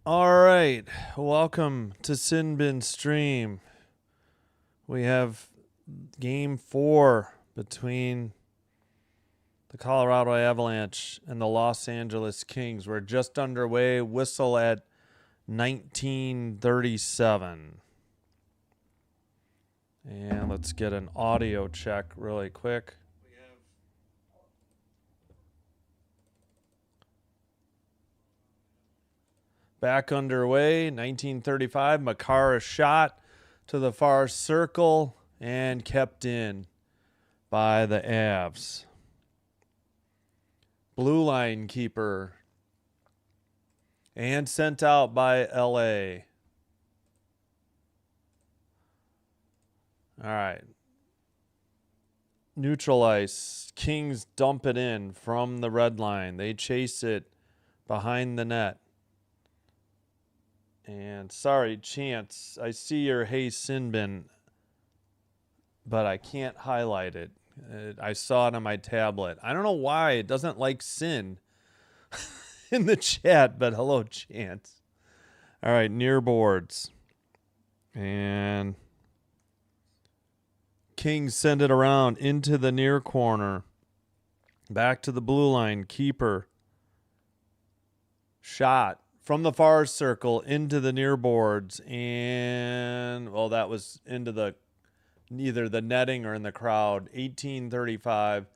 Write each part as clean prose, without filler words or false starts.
All right, welcome to Sin Bin Stream. We have game 4 between the Colorado Avalanche and the Los Angeles Kings. We're just underway, whistle at 1937. And let's get an audio check really quick. Back underway, 1935. Makar shot to the far circle and kept in by the Avs. Blue line keeper and sent out by LA. All right. Neutral ice. Kings dump it in from the red line. They chase it behind the net. And sorry, Chance, I see your Hey Sinbin, but I can't highlight it. I saw it on my tablet. I don't know why it doesn't like Sin in the chat, but hello, Chance. All right, near boards. And Kings send it around into the near corner. Back to the blue line. Keeper. Shot from the far circle into the near boards. And, well, that was into either the netting or in the crowd. 18:35.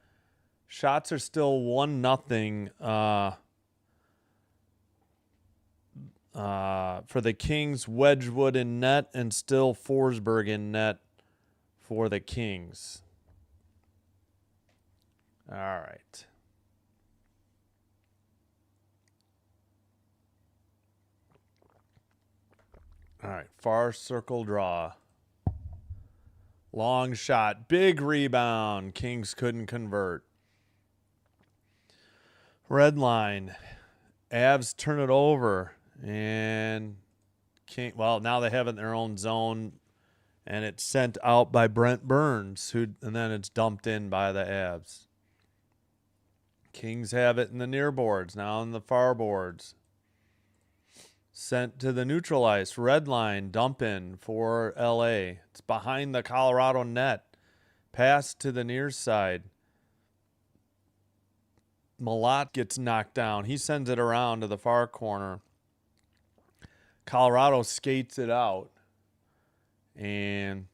Shots are still 1-0 for the Kings. Wedgwood in net and still Forsberg in net for the Kings. All right. All right. Far circle draw. Long shot. Big rebound. Kings couldn't convert. Red line. Avs turn it over. And now they have it in their own zone. And it's sent out by Brent Burns, and then it's dumped in by the Avs. Kings have it in the near boards, now in the far boards. Sent to the neutral ice, red line, dump in for LA. It's behind the Colorado net. Pass to the near side. Malott gets knocked down. He sends it around to the far corner. Colorado skates it out and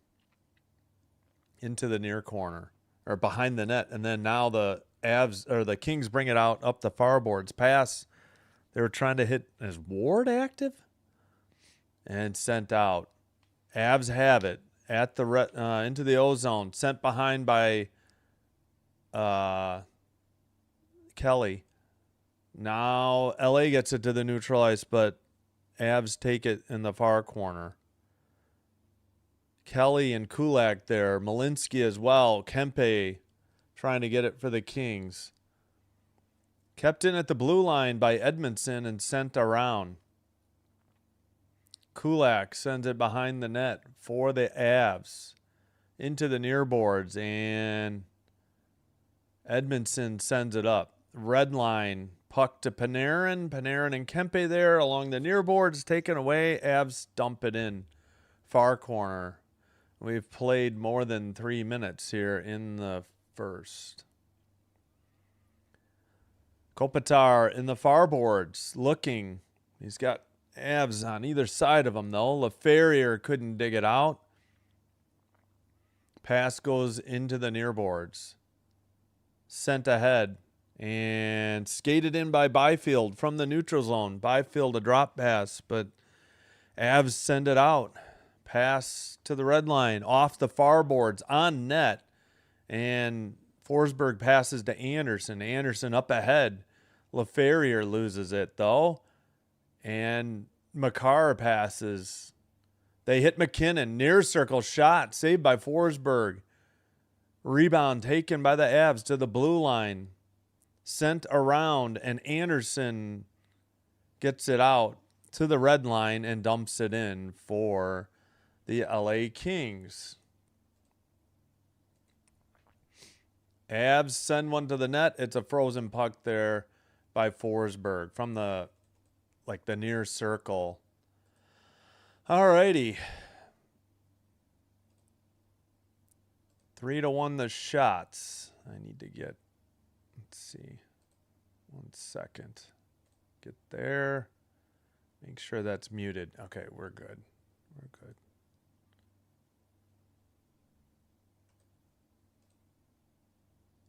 into the near corner or behind the net. And then now the Kings bring it out up the far boards. Pass. They were trying to hit. Is Ward active? And sent out. Avs have it at the into the ozone. Sent behind by Kelly. Now LA gets it to the neutral ice, but Avs take it in the far corner. Kelly and Kulak there. Malinsky as well. Kempe trying to get it for the Kings. Kept in at the blue line by Edmondson and sent around. Kulak sends it behind the net for the Avs. Into the near boards. And Edmondson sends it up. Red line. Puck to Panarin. Panarin and Kempe there along the near boards. Taken away. Avs dump it in. Far corner. We've played more than 3 minutes here in the first. Kopitar in the far boards looking. He's got Avs on either side of him, though. LaFerrier couldn't dig it out. Pass goes into the near boards. Sent ahead and skated in by Byfield from the neutral zone. Byfield a drop pass, but Avs send it out. Pass to the red line, off the far boards, on net. And Forsberg passes to Anderson. Anderson up ahead. LaFerrier loses it, though. And Makar passes. They hit McKinnon. Near circle shot. Saved by Forsberg. Rebound taken by the Avs to the blue line. Sent around. And Anderson gets it out to the red line and dumps it in for the LA Kings. Avs send one to the net. It's a frozen puck there by Forsberg from the like the near circle. Alrighty. 3-1 the shots. I need to get, let's see, 1 second. Get there. Make sure that's muted. Okay, we're good. We're good.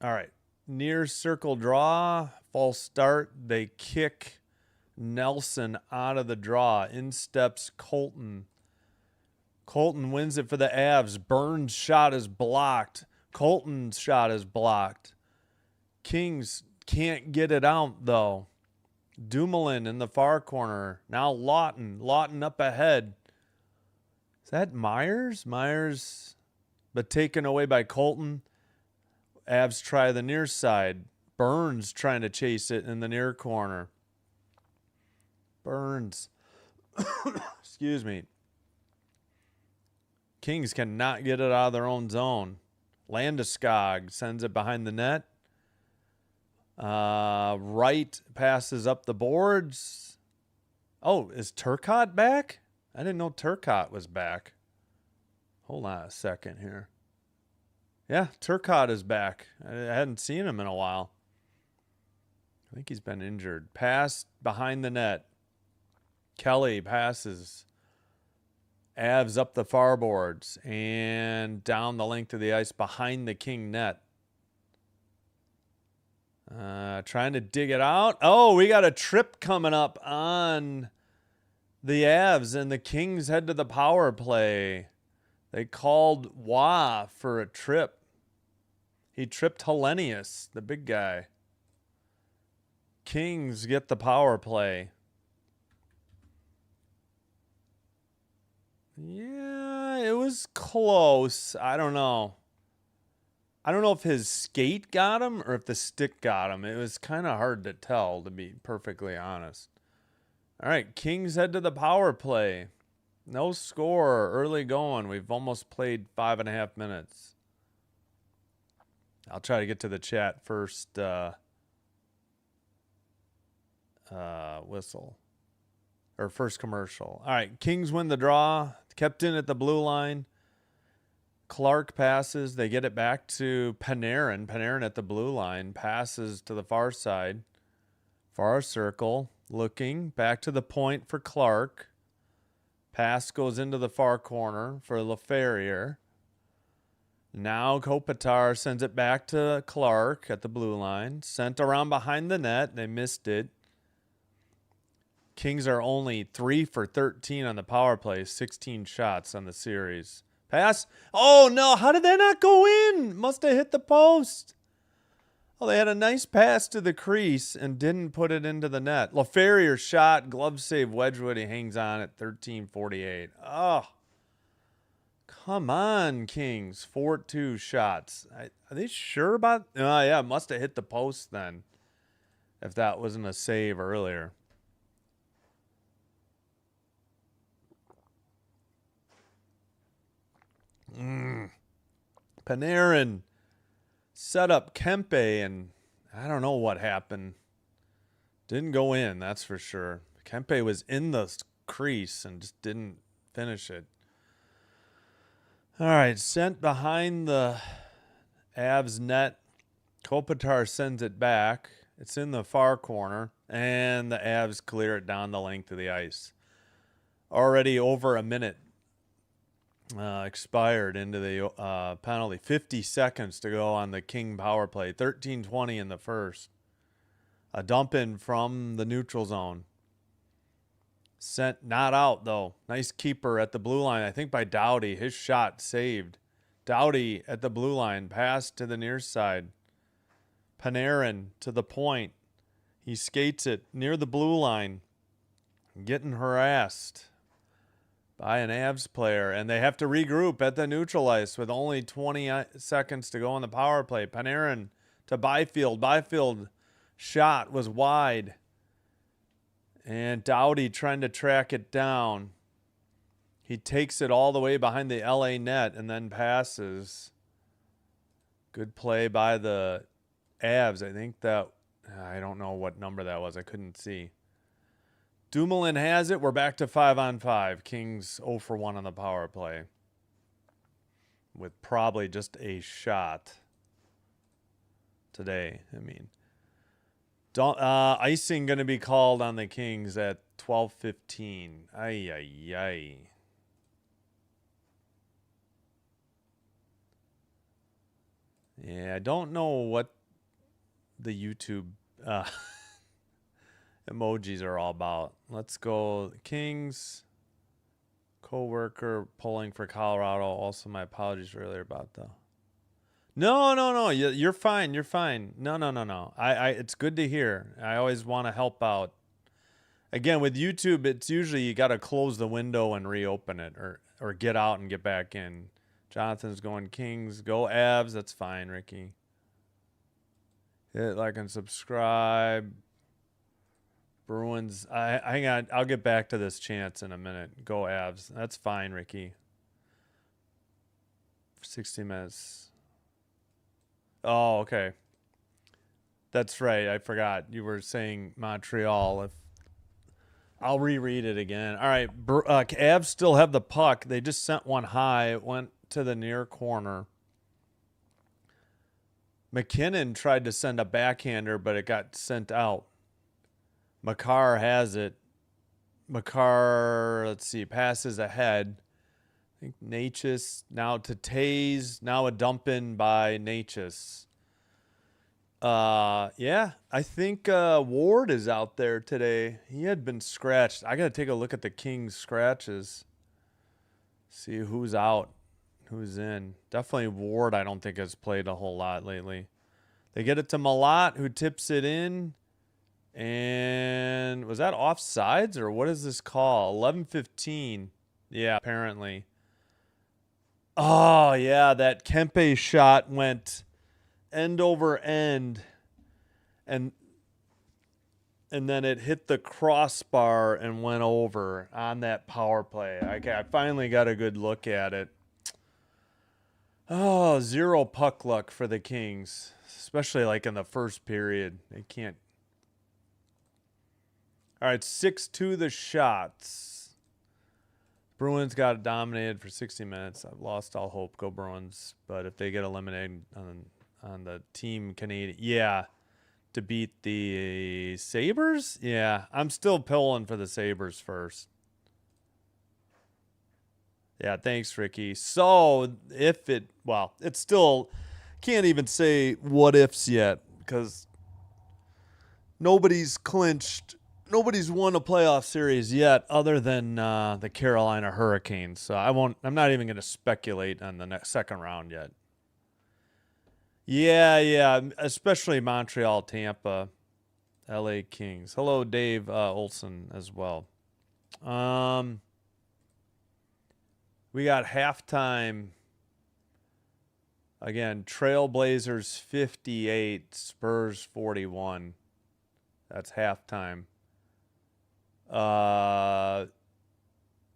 All right. Near circle draw. False start. They kick Nelson out of the draw. In steps Colton. Colton wins it for the Avs. Burns' shot is blocked. Colton's shot is blocked. Kings can't get it out, though. Dumoulin in the far corner. Now Lawton. Lawton up ahead. Is that Myers? Myers, but taken away by Colton. Avs try the near side. Burns trying to chase it in the near corner. Burns. Excuse me. Kings cannot get it out of their own zone. Landeskog sends it behind the net. Wright passes up the boards. Oh, is Turcotte back? I didn't know Turcotte was back. Hold on a second here. Yeah, Turcotte is back. I hadn't seen him in a while. I think he's been injured. Pass behind the net. Kelly passes. Avs up the far boards and down the length of the ice behind the King net. Trying to dig it out. Oh, we got a trip coming up on the Avs, and the Kings head to the power play. They called Wah for a trip. He tripped Hellenius, the big guy. Kings get the power play. Yeah, it was close. I don't know. I don't know if his skate got him or if the stick got him. It was kind of hard to tell, to be perfectly honest. All right, Kings head to the power play. No score, early going. We've almost played 5.5 minutes. I'll try to get to the chat first. Whistle. Or first commercial. All right, Kings win the draw. Kept in at the blue line. Clark passes. They get it back to Panarin. Panarin at the blue line. Passes to the far side. Far circle. Looking. Back to the point for Clark. Pass goes into the far corner for LaFerriere. Now Kopitar sends it back to Clark at the blue line. Sent around behind the net. They missed it. Kings are only 3 for 13 on the power play. 16 shots on the series. Pass. Oh, no. How did that not go in? Must have hit the post. Oh, they had a nice pass to the crease and didn't put it into the net. LaFerriere shot. Glove save Wedgwood. He hangs on at 13:48. Oh. Come on, Kings. 4-2 shots. Are they sure about... Oh, yeah. Must have hit the post then. If that wasn't a save earlier. Panarin set up Kempe, and I don't know what happened. Didn't go in, that's for sure. Kempe was in the crease and just didn't finish it. All right, sent behind the Avs net. Kopitar sends it back. It's in the far corner, and the Avs clear it down the length of the ice. Already over a minute expired into the penalty. 50 seconds to go on the King power play. 13:20 in the first. A dump in from the neutral zone. Sent not out, though. Nice keeper at the blue line, I think by Doughty. His shot saved. Doughty at the blue line. Pass to the near side. Panarin to the point. He skates it near the blue line. Getting harassed by an Avs player, and they have to regroup at the neutral ice with only 20 seconds to go on the power play. Panarin to Byfield. Byfield shot was wide, and Doughty trying to track it down. He takes it all the way behind the LA net and then passes. Good play by the Avs. I think that, I don't know what number that was. I couldn't see. Dumoulin has it. We're back to 5-on-5. Kings 0 for 1 on the power play. With probably just a shot today. I mean, icing going to be called on the Kings at 12:15. Ay, ay, ay. Yeah, I don't know what the YouTube emojis are all about. Let's go. Kings. Co-worker pulling for Colorado. Also, my apologies earlier about the... No. You're fine. You're fine. No. It's good to hear. I always want to help out. Again, with YouTube, it's usually you got to close the window and reopen it, or get out and get back in. Jonathan's going Kings. Go Avs. That's fine, Ricky. Hit like and subscribe. Bruins. Hang on. I'll get back to this chance in a minute. Go Avs. That's fine, Ricky. For 60 minutes. Oh, okay. That's right. I forgot. You were saying Montreal. I'll reread it again. All right. Avs still have the puck. They just sent one high. It went to the near corner. McKinnon tried to send a backhander, but it got sent out. Makar has it. Makar, let's see, passes ahead. I think Natchez now to Taze. Now a dump in by Natchez. Yeah, I think Ward is out there today. He had been scratched. I got to take a look at the Kings scratches. See who's out, who's in. Definitely Ward, I don't think has played a whole lot lately. They get it to Malott, who tips it in. And was that offsides, or what is this call? 11:15. Yeah, apparently. Oh, yeah, that Kempe shot went end over end, and then it hit the crossbar and went over on that power play. Okay, I finally got a good look at it. Oh, 0 puck luck for the Kings, especially like in the first period. They can't. All right, 6-2 the shots. Bruins got dominated for 60 minutes. I've lost all hope. Go Bruins. But if they get eliminated on the team Canadian, yeah, to beat the Sabres, yeah, I'm still pulling for the Sabres first. Yeah, thanks, Ricky. So if it, well, it's still can't even say what ifs yet because nobody's clinched. Nobody's won a playoff series yet other than the Carolina Hurricanes. So I'm not even going to speculate on the second round yet. Yeah, especially Montreal, Tampa, LA Kings. Hello, Dave Olson as well. We got halftime. Again, Trailblazers 58, Spurs 41. That's halftime.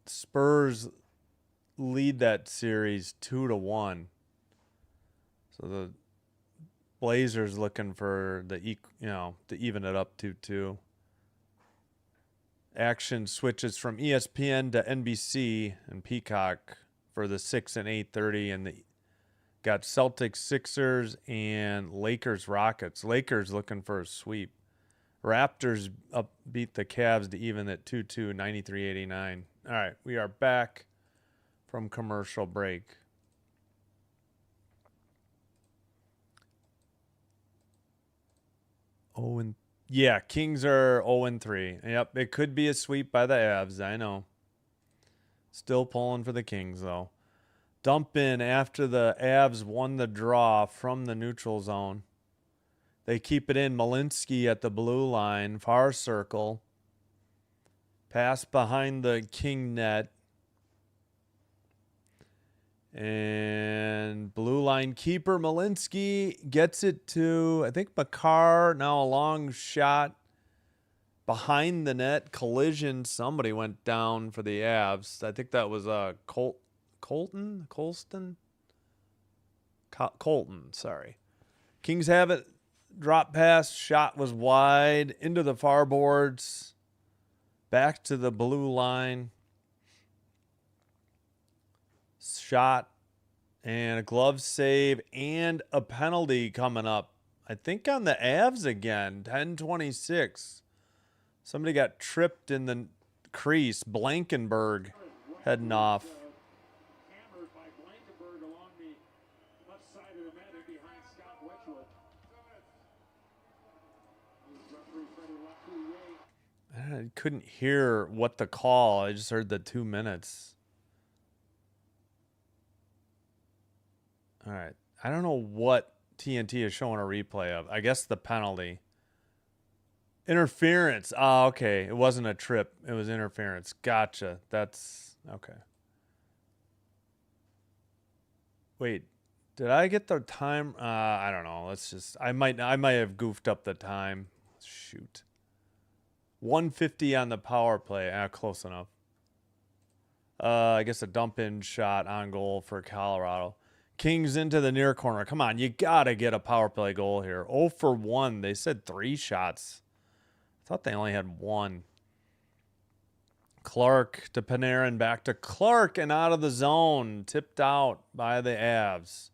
Spurs lead that series 2-1. So the Blazers looking for to even it up 2-2. Action switches from ESPN to NBC and Peacock for the 6 and 8:30, and got Celtics, Sixers, and Lakers, Rockets. Lakers looking for a sweep. Raptors beat the Cavs to even at 2-2, 93-89. All right, we are back from commercial break. Yeah, Kings are 0-3. Yep, it could be a sweep by the Avs. I know. Still pulling for the Kings, though. Dump in after the Avs won the draw from the neutral zone. They keep it in. Malinsky at the blue line, far circle. Pass behind the King net. And blue line keeper Malinsky gets it to, I think, Makar. Now a long shot behind the net. Collision. Somebody went down for the Avs. I think that was Colton, sorry. Kings have it. Drop pass. Shot was wide into the far boards. Back to the blue line. Shot and a glove save and a penalty coming up. I think on the Avs again. 10:26. Somebody got tripped in the crease. Blankenberg heading off. Hammered by Blankenberg along the left side of the net and behind Scott Wedgwood. Referee Freddie Lacouille. I couldn't hear what the call. I just heard the 2 minutes. All right. I don't know what TNT is showing a replay of. I guess the penalty. Interference. Oh, okay. It wasn't a trip. It was interference. Gotcha. That's okay. Wait. Did I get the time? I don't know. Let's just I might have goofed up the time. Shoot. 150 on the power play. Close enough. I guess a dump in shot on goal for Colorado. Kings into the near corner. Come on, you gotta get a power play goal here. 0 for 1. They said 3 shots. I thought they only had 1. Clark to Panarin, back to Clark and out of the zone. Tipped out by the Avs.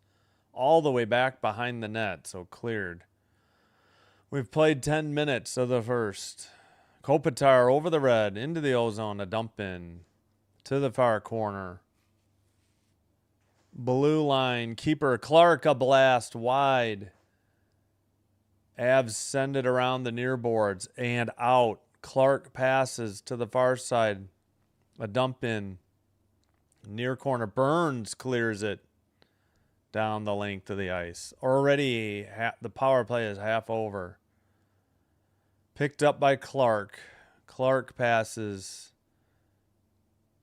All the way back behind the net, so cleared. We've played 10 minutes of the first. Kopitar over the red, into the ozone, a dump in. To the far corner. Blue line, keeper Clark, a blast wide. Avs send it around the near boards and out. Clark passes to the far side. A dump in. Near corner. Burns clears it down the length of the ice. Already the power play is half over. Picked up by Clark. Clark passes.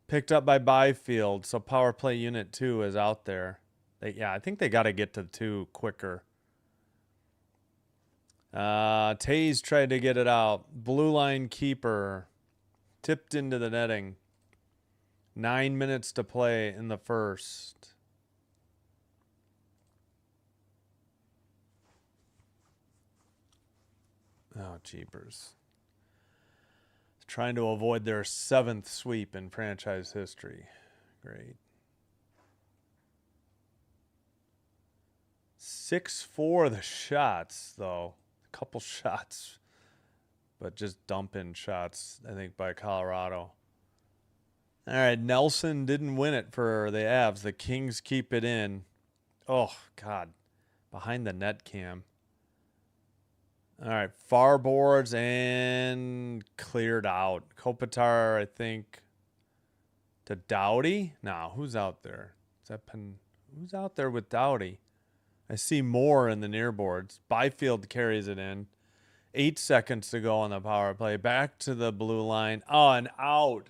Picked up by Byfield. So power play unit 2 is out there. I think they got to get to 2 quicker. Taze tried to get it out. Blue line keeper. Tipped into the netting. 9 minutes to play in the first. Oh, jeepers. Trying to avoid their 7th sweep in franchise history. Great. 6-4 the shots, though. A couple shots. But just dump-in shots, I think, by Colorado. All right, Nelson didn't win it for the Avs. The Kings keep it in. Oh, God. Behind the net cam. All right, far boards and cleared out. Kopitar, I think, to Doughty. No, who's out there? Is that Who's out there with Doughty? I see more in the near boards. Byfield carries it in. 8 seconds to go on the power play. Back to the blue line. Oh, and out.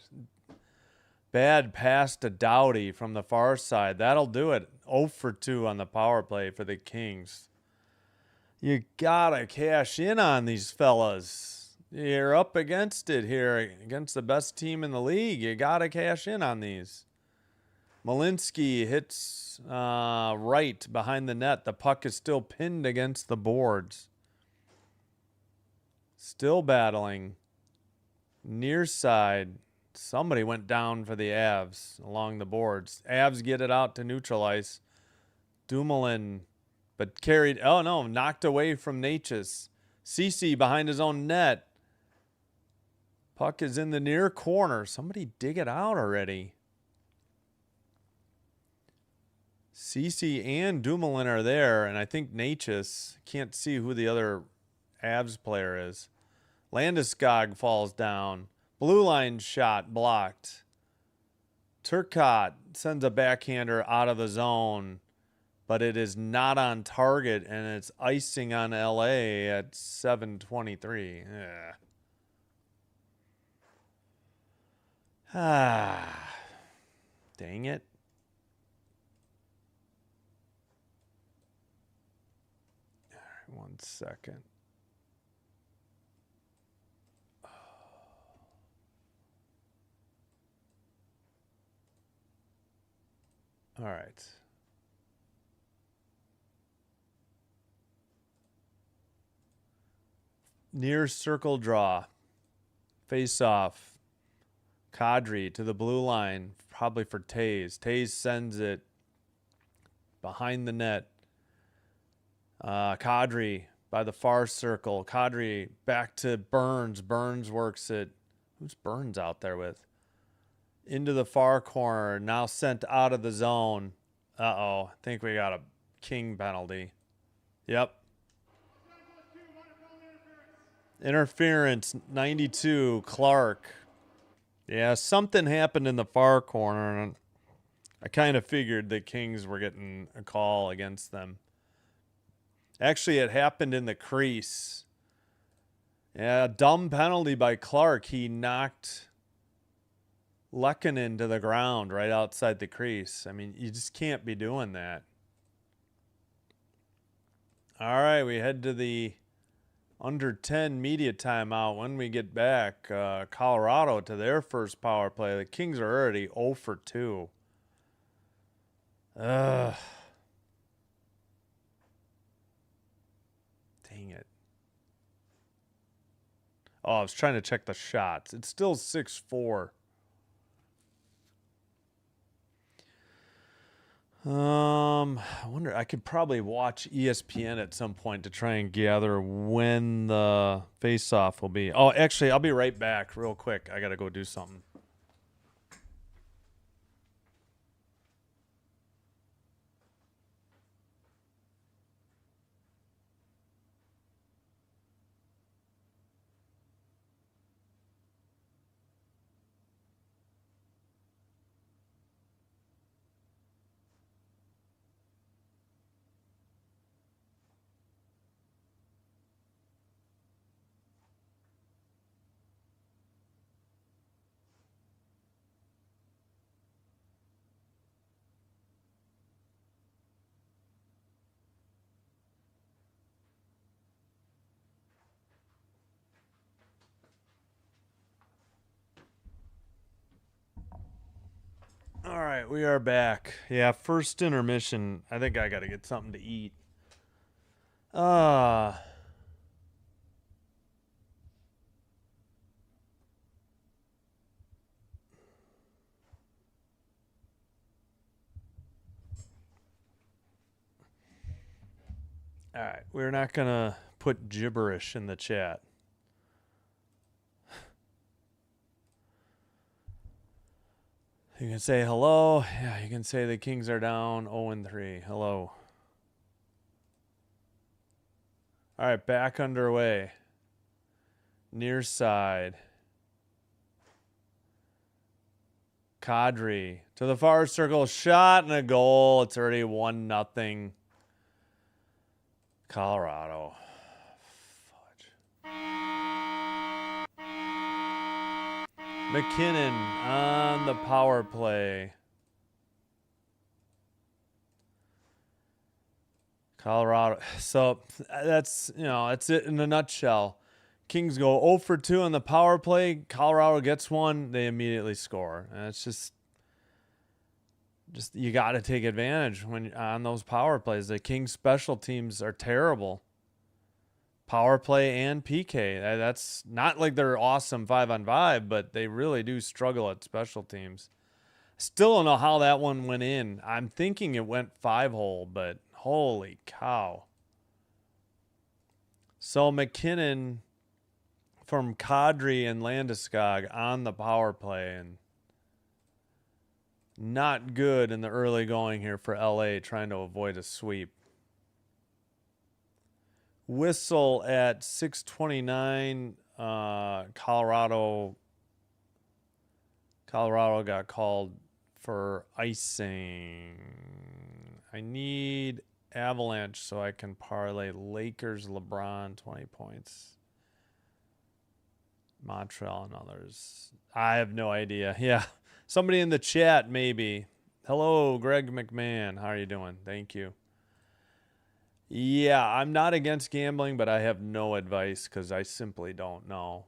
Bad pass to Doughty from the far side. That'll do it. 0 for 2 on the power play for the Kings. You gotta cash in on these fellas. You're up against it here, against the best team in the league. You gotta cash in on these. Malinsky hits right behind the net. The puck is still pinned against the boards. Still battling. Near side. Somebody went down for the Avs along the boards. Avs get it out to neutral ice. Dumoulin, but carried, oh no, knocked away from Natchez. Ceci behind his own net. Puck is in the near corner. Somebody dig it out already. Ceci and Dumoulin are there, and I think Natchez, can't see who the other Avs player is. Landeskog falls down. Blue line shot blocked. Turcotte sends a backhander out of the zone, but it is not on target, and it's icing on LA at 7:23. Yeah. Ah, dang it. All right, 1 second. All right. Near circle draw. Face off. Kadri to the blue line, probably for Taze. Taze sends it behind the net. Kadri by the far circle. Kadri back to Burns. Burns works it. Who's Burns out there with? Into the far corner. Now sent out of the zone. Uh-oh. I think we got a King penalty. Yep. Interference, 92, Clark. Yeah, something happened in the far corner, and I kind of figured the Kings were getting a call against them. Actually, it happened in the crease. Yeah, dumb penalty by Clark. He knocked Lehkonen to the ground right outside the crease. I mean, you just can't be doing that. All right, we head to the under 10 media timeout. When we get back, Colorado to their first power play. The Kings are already 0 for 2. Ugh. Dang it. Oh, I was trying to check the shots. It's still 6-4. I wonder, I could probably watch ESPN at some point to try and gather when the face-off will be. Oh, actually, I'll be right back real quick. I got to go do something. All right, we are back. Yeah, first intermission. I think I got to get something to eat. All right, we're not going to put gibberish in the chat. You can say hello. Yeah, you can say the Kings are down 0-3. Hello. All right, back underway. Near side. Kadri to the far circle. Shot and a goal. It's already 1-0. Colorado. Fudge. McKinnon on the power play. Colorado. So that's, that's it in a nutshell. Kings go 0 for 2 on the power play. Colorado gets one. They immediately score. And it's just you got to take advantage when on those power plays. The Kings special teams are terrible. Power play and PK. That's not like they're awesome 5-on-5, but they really do struggle at special teams. Still don't know how that one went in. I'm thinking it went 5-hole, but holy cow. So McKinnon from Kadri and Landeskog on the power play, and not good in the early going here for LA, trying to avoid a sweep. Whistle at 6:29. Colorado got called for icing. I need Avalanche so I can parlay Lakers, LeBron, 20 points. Montreal and others. I have no idea. Yeah. Somebody in the chat, maybe. Hello, Greg McMahon. How are you doing? Thank you. Yeah, I'm not against gambling, but I have no advice because I simply don't know.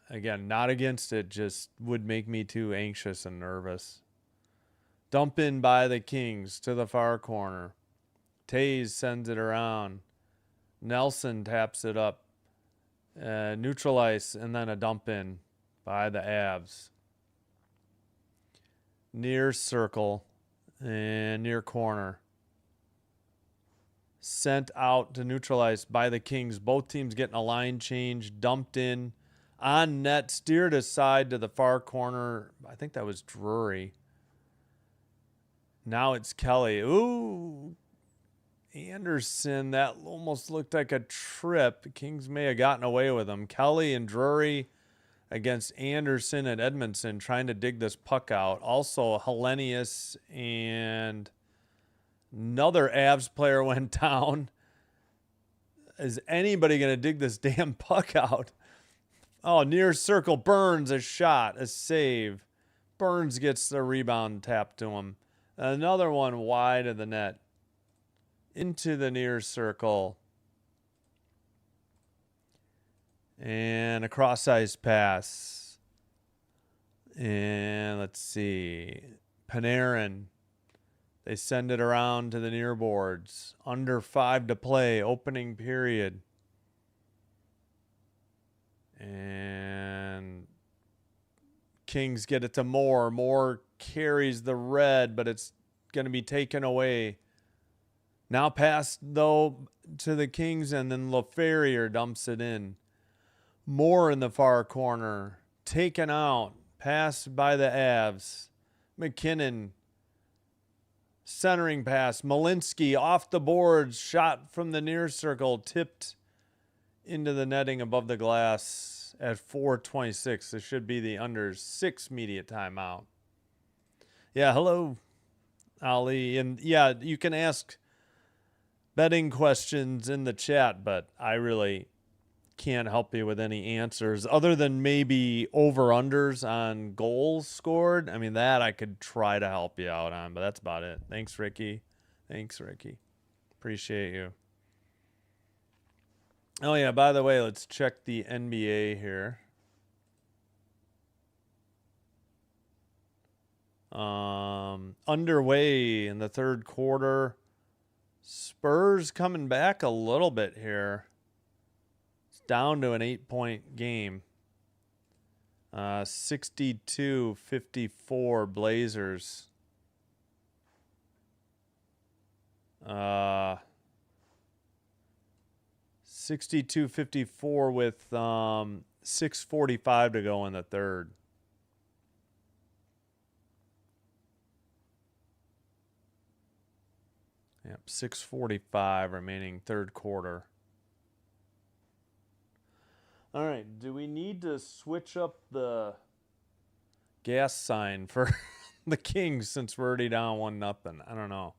Again, not against it, just would make me too anxious and nervous. Dump in by the Kings to the far corner. Taze sends it around. Nelson taps it up. Neutral ice, and then a dump in by the Avs. near circle and near corner. Sent out to neutralize by the Kings. Both teams getting a line change, dumped in on net, steered aside to the far corner. I think that was Drury. Now it's Kelly. Ooh, Anderson. That almost looked like a trip. The Kings may have gotten away with them. Kelly and Drury against Anderson and Edmondson trying to dig this puck out. Also, Hellenius and another Avs player went down. Is anybody going to dig this damn puck out? Oh, near circle. Burns, a shot, a save. Burns gets the rebound tapped to him. Another one wide of the net. Into the near circle. And a cross-ice pass. And let's see. Panarin. They send it around to the near boards. Under 5 to play. Opening period. And Kings get it to Moore. Moore carries the red, but it's going to be taken away. Now passed, though, to the Kings, and then LaFerrier dumps it in. Moore in the far corner. Taken out. Passed by the Avs. McKinnon. Centering pass. Malinsky off the boards. Shot from the near circle. Tipped into the netting above the glass at 4:26. This should be the under 6 media timeout. Yeah, hello, Ali. And yeah, you can ask betting questions in the chat, but I really can't help you with any answers other than maybe over-unders on goals scored. I mean, that I could try to help you out on, but that's about it. Thanks, Ricky. Thanks, Ricky. Appreciate you. Oh, yeah, by the way, let's check the NBA here. Underway in the third quarter. Spurs coming back a little bit here. It's down to an 8-point game. 62-54 Blazers. 62-54 with 6:45 to go in the third. Yep, 6:45 remaining third quarter. All right, do we need to switch up the gas sign for the Kings since we're already down 1-0? I don't know.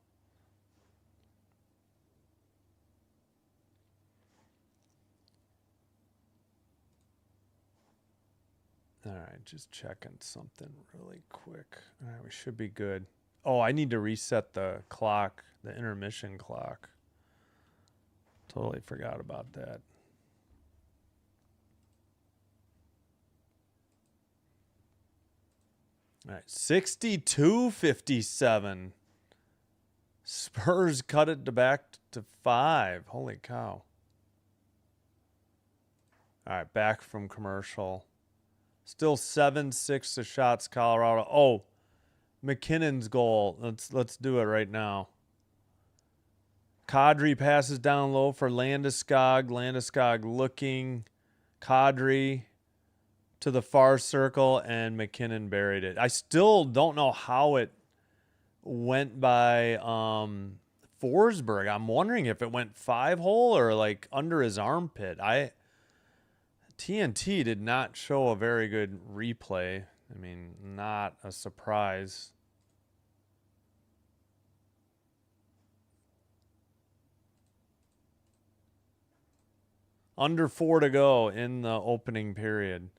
All right, just checking something really quick. All right, we should be good. Oh, I need to reset the clock, the intermission clock. Totally forgot about that. All right, 62-57. Spurs cut it back to 5. Holy cow. All right, back from commercial. Still 7-6 to shots, Colorado. Oh, McKinnon's goal. Let's do it right now. Kadri passes down low for Landeskog. Landeskog looking. Kadri to the far circle, and McKinnon buried it. I still don't know how it went by Forsberg. I'm wondering if it went 5-hole or like under his armpit. TNT did not show a very good replay. I mean, not a surprise. Under 4 to go in the opening period.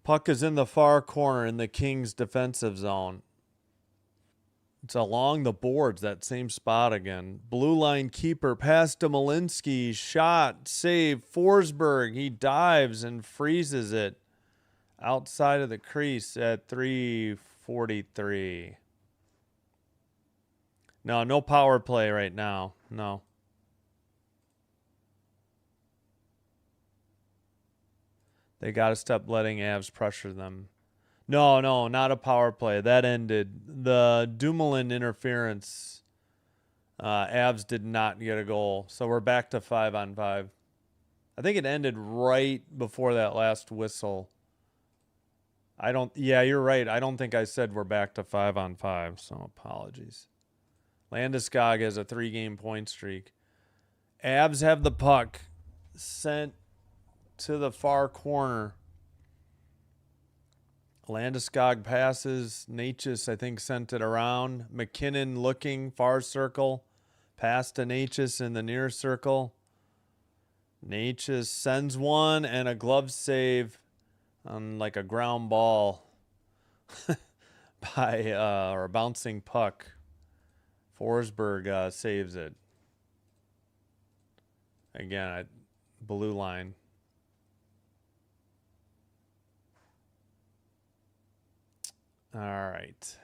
Puck is in the far corner in the Kings' defensive zone. It's along the boards, that same spot again. Blue line keeper, pass to Malinsky, shot, save, Forsberg. He dives and freezes it outside of the crease at 3:43. No power play right now. No. They got to stop letting Avs pressure them. No, no, not a power play. That ended. The Dumoulin interference. Avs did not get a goal. So we're back to 5-on-5. I think it ended right before that last whistle. Yeah, you're right. I don't think I said we're back to 5-on-5, so apologies. Landeskog has a 3-game point streak. Avs have the puck sent to the far corner. Landeskog passes. Natchez, I think, sent it around. McKinnon looking, far circle. Pass to Natchez in the near circle. Natchez sends one and a glove save on like a ground ball by or a bouncing puck. Forsberg saves it. Again, blue line. All right.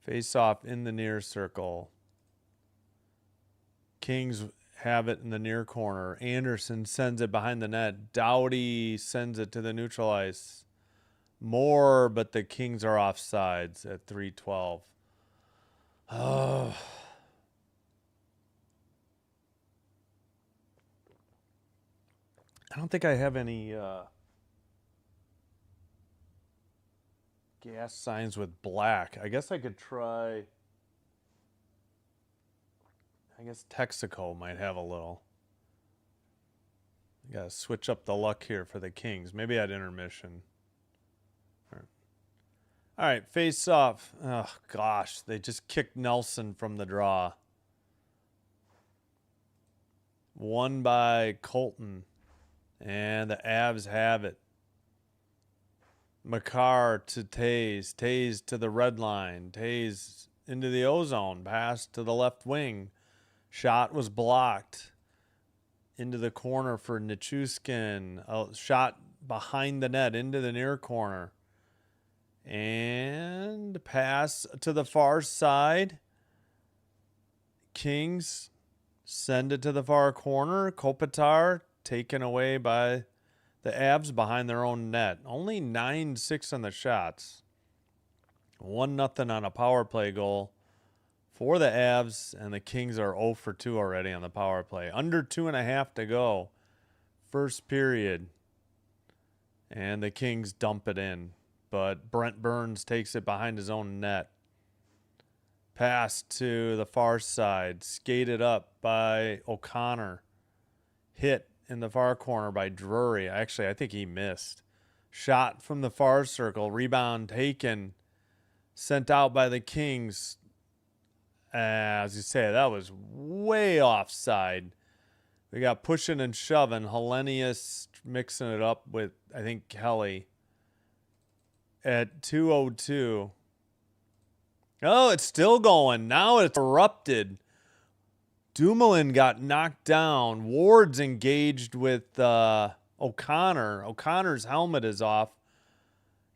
Face off in the near circle. Kings have it in the near corner. Anderson sends it behind the net. Doughty sends it to the neutral ice. More, but the Kings are offsides at 3:12. Oh. I don't think I have any gas signs with black. I guess I could try. I guess Texaco might have a little. Got to switch up the luck here for the Kings. Maybe at intermission. All right, face off. Oh, gosh. They just kicked Nelson from the draw. Won by Colton. And the Avs have it. Makar to Taze. Taze to the red line. Taze into the ozone. Pass to the left wing. Shot was blocked. Into the corner for Nichushkin. A shot behind the net into the near corner. And pass to the far side. Kings send it to the far corner. Kopitar taken away by the Avs behind their own net. Only 9-6 on the shots. 1-0 on a power play goal for the Avs, and the Kings are 0 for 2 already on the power play. Under 2.5 to go. First period. And the Kings dump it in. But Brent Burns takes it behind his own net. Pass to the far side. Skated up by O'Connor. Hit in the far corner by Drury. Actually, I think he missed. Shot from the far circle. Rebound taken. Sent out by the Kings. As you say, that was way offside. We got pushing and shoving. Hellenius mixing it up with, I think, Kelly. At 2:02. Oh, it's still going. Now it's erupted. Dumoulin got knocked down. Ward's engaged with O'Connor. O'Connor's helmet is off.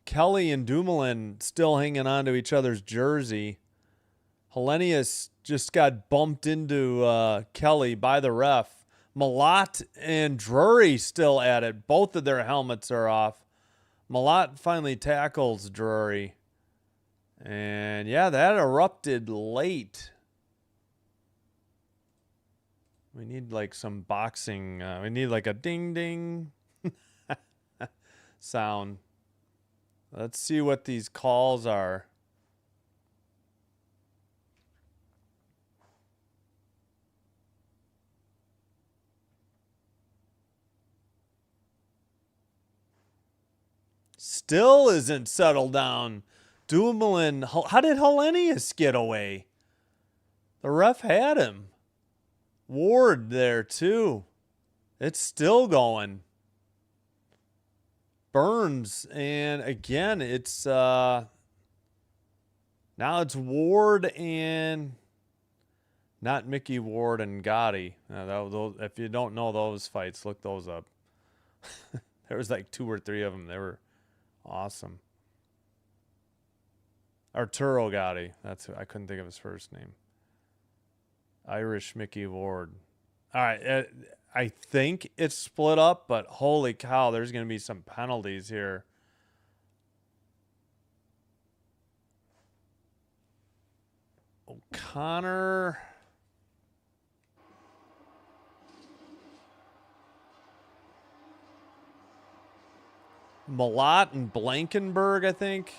Kelly and Dumoulin still hanging on to each other's jersey. Hellenius just got bumped into Kelly by the ref. Malott and Drury still at it. Both of their helmets are off. Malott finally tackles Drury. And yeah, that erupted late. We need like some boxing. We need like a ding ding sound. Let's see what these calls are. Still isn't settled down. Dumoulin, how did Hellenius get away? The ref had him. Ward there too. It's still going. Burns, and again, it's now it's Ward and not Mickey Ward and Gotti. If you don't know those fights, look those up. There was like 2 or 3 of them. They were awesome. Arturo Gotti. I couldn't think of his first name. Irish Mickey Ward. All right. I think it's split up, but holy cow, there's going to be some penalties here. O'Connor. Malott and Blankenberg, I think.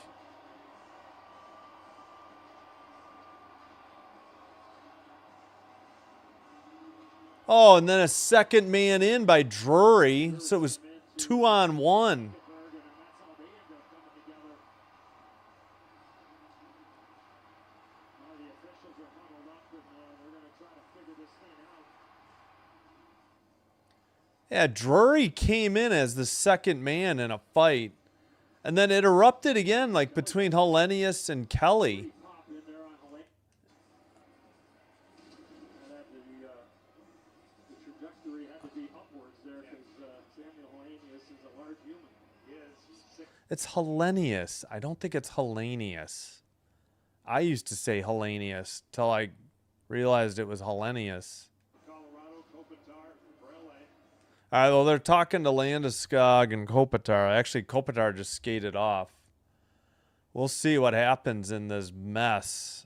Oh, and then a second man in by Drury. So it was 2-on-1. Yeah, Drury came in as the second man in a fight. And then it erupted again, like between Hellenius and Kelly. It's Hellenius. I don't think it's Hellenius. I used to say Hellenius till I realized it was Hellenius. All right, well, they're talking to Landeskog and Kopitar. Actually, Kopitar just skated off. We'll see what happens in this mess.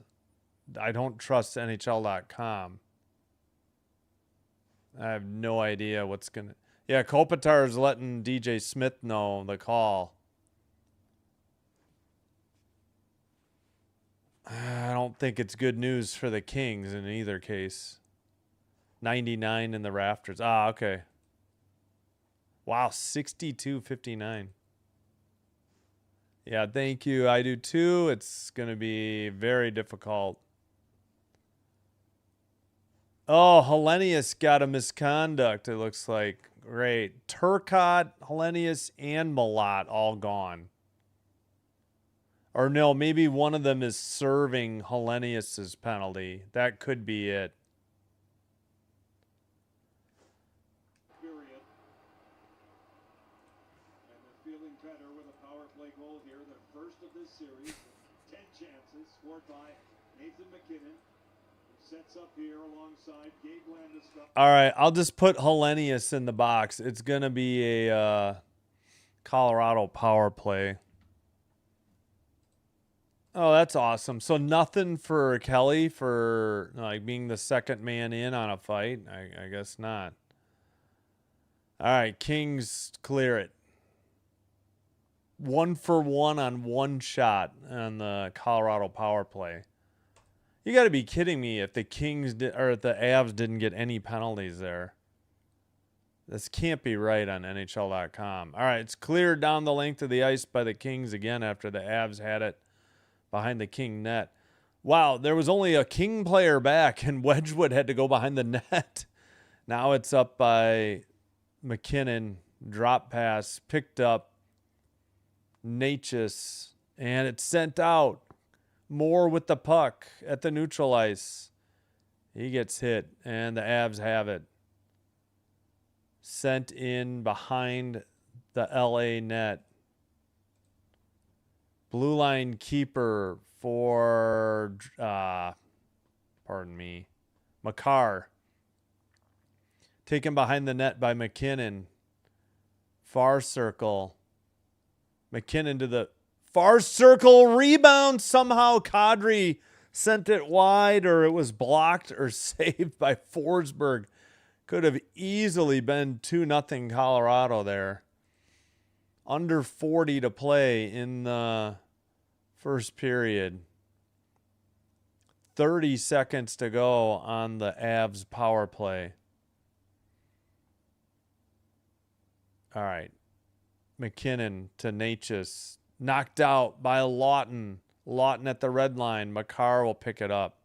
I don't trust NHL.com. I have no idea what's going to... Yeah, Kopitar is letting DJ Smith know the call. I don't think it's good news for the Kings in either case. 99 in the rafters. Ah, okay. Wow, 62-59. Yeah, thank you. I do too. It's going to be very difficult. Oh, Hellenius got a misconduct, it looks like. Great. Turcotte, Hellenius, and Malott all gone. Or no, maybe one of them is serving Hellenius's penalty. That could be it. Period. And they're feeling better with a power play goal here. The first of this series. 10 chances scored by Nathan McKinnon. Sets up here alongside Gabe Landeskog. All right, I'll just put Hellenius in the box. It's going to be a Colorado power play. Oh, that's awesome. So nothing for Kelly for like being the second man in on a fight? I guess not. All right, Kings clear it. 1-for-1 on one shot on the Colorado power play. You got to be kidding me if the Kings or if the Avs didn't get any penalties there. This can't be right on NHL.com. All right, it's cleared down the length of the ice by the Kings again after the Avs had it behind the King net. Wow, there was only a King player back, and Wedgwood had to go behind the net. Now it's up by McKinnon. Drop pass, picked up. Natchez, and it's sent out. Moore with the puck at the neutral ice. He gets hit, and the Avs have it. Sent in behind the LA net. Blue line keeper for, pardon me, Makar. Taken behind the net by McKinnon. Far circle. McKinnon to the far circle. Rebound somehow. Kadri sent it wide, or it was blocked or saved by Forsberg. Could have easily been 2-0 Colorado there. Under 40 to play in the first period. 30 seconds to go on the Avs power play. All right. McKinnon to Natchez. Knocked out by Lawton. Lawton at the red line. Makar will pick it up.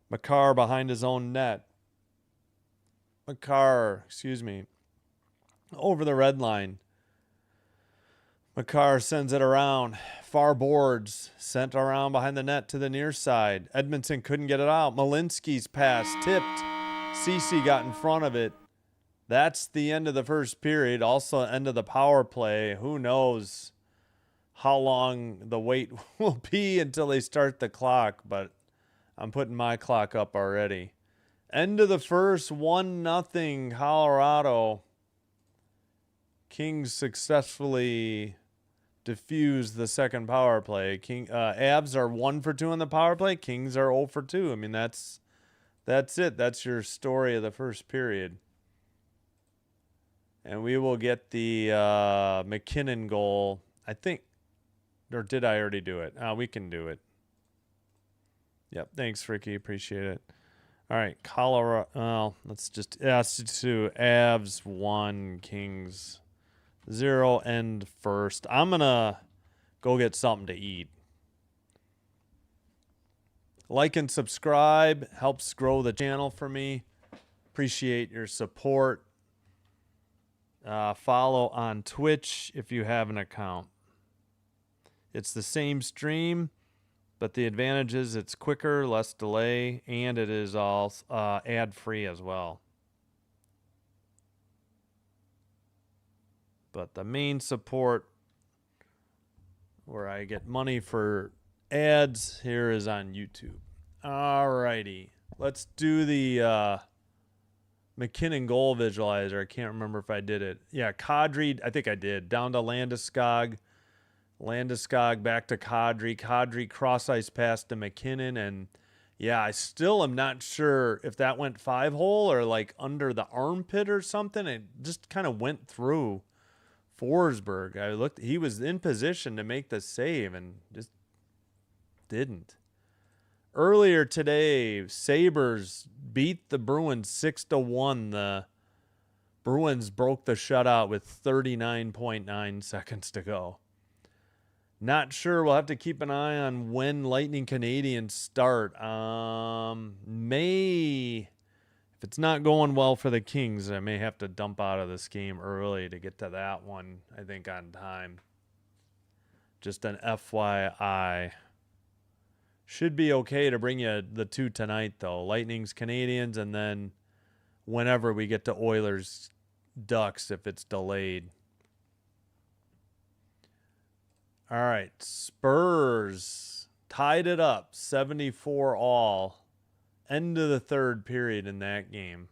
Makar behind his own net. Makar, over the red line. Makar sends it around. Far boards. Sent around behind the net to the near side. Edmondson couldn't get it out. Malinsky's pass tipped. Ceci got in front of it. That's the end of the first period. Also end of the power play. Who knows how long the wait will be until they start the clock, but I'm putting my clock up already. End of the first, 1-0 Colorado. Kings successfully diffused the second power play. Avs are 1 for 2 on the power play. Kings are 0 for 2. I mean, that's it. That's your story of the first period. And we will get the McKinnon goal, I think. Or did I already do it? We can do it. Yep. Thanks, Ricky. Appreciate it. All right. Colorado. Well, let's do Avs 1, Kings 0, end first. I'm going to go get something to eat. Like and subscribe. Helps grow the channel for me. Appreciate your support. Follow on Twitch if you have an account. It's the same stream, but the advantage is it's quicker, less delay, and it is all ad-free as well. But the main support where I get money for ads here is on YouTube. Alrighty. Let's do the McKinnon goal visualizer. I can't remember if I did it. Yeah, Kadri, I think I did. Down to Landeskog. Landeskog back to Kadri. Kadri cross-ice pass to McKinnon. And, yeah, I still am not sure if that went 5-hole or, like, under the armpit or something. It just kind of went through Forsberg. I looked. He was in position to make the save and just didn't. Earlier today, Sabres beat the Bruins 6-1. The Bruins broke the shutout with 39.9 seconds to go. Not sure. We'll have to keep an eye on when Lightning Canadiens start. If it's not going well for the Kings, I may have to dump out of this game early to get to that one, I think, on time. Just an FYI. Should be okay to bring you the 2 tonight, though. Lightning's Canadiens, and then whenever we get to Oilers Ducks if it's delayed. All right, Spurs tied it up, 74 all. End of the third period in that game.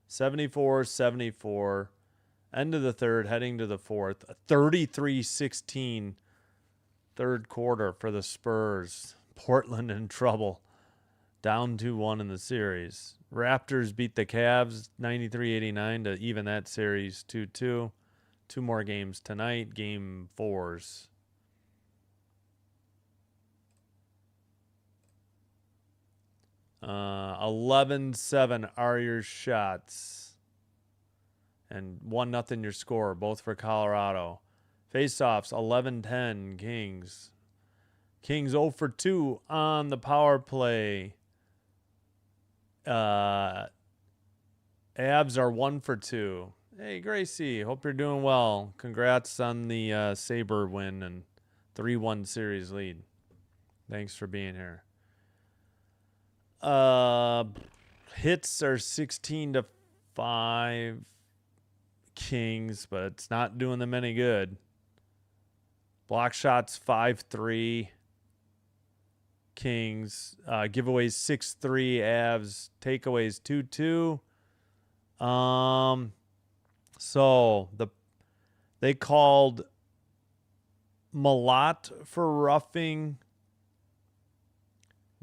74-74. End of the third, heading to the fourth. 33-16 third quarter for the Spurs. Portland in trouble. Down 2-1 in the series. Raptors beat the Cavs 93-89 to even that series 2-2. 2 more games tonight, game 4s. Uh, 11-7 are your shots. And 1-0 your score, both for Colorado. Face-offs, 11-10 Kings. Kings 0 for 2 on the power play. Avs are 1 for 2. Hey, Gracie, hope you're doing well. Congrats on the Sabre win and 3-1 series lead. Thanks for being here. Hits are 16-5 Kings, but it's not doing them any good. Block shots 5-3 Kings. Giveaways 6-3 Avs. Takeaways 2-2. So they called Malott for roughing,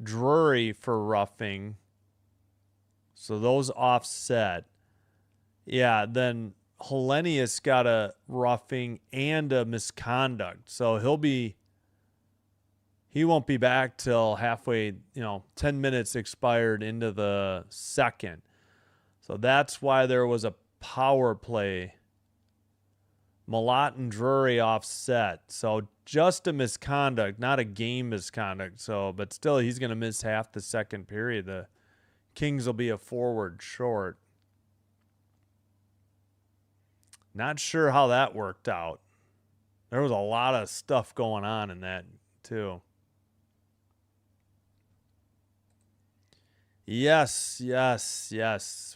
Drury for roughing. So those offset. Yeah, then Hellenius got a roughing and a misconduct. So he won't be back till halfway, 10 minutes expired into the second. So that's why there was a power play. Malott and Drury offset. So just a misconduct, not a game misconduct. So, but still, he's going to miss half the second period. The Kings will be a forward short. Not sure how that worked out. There was a lot of stuff going on in that, too. Yes.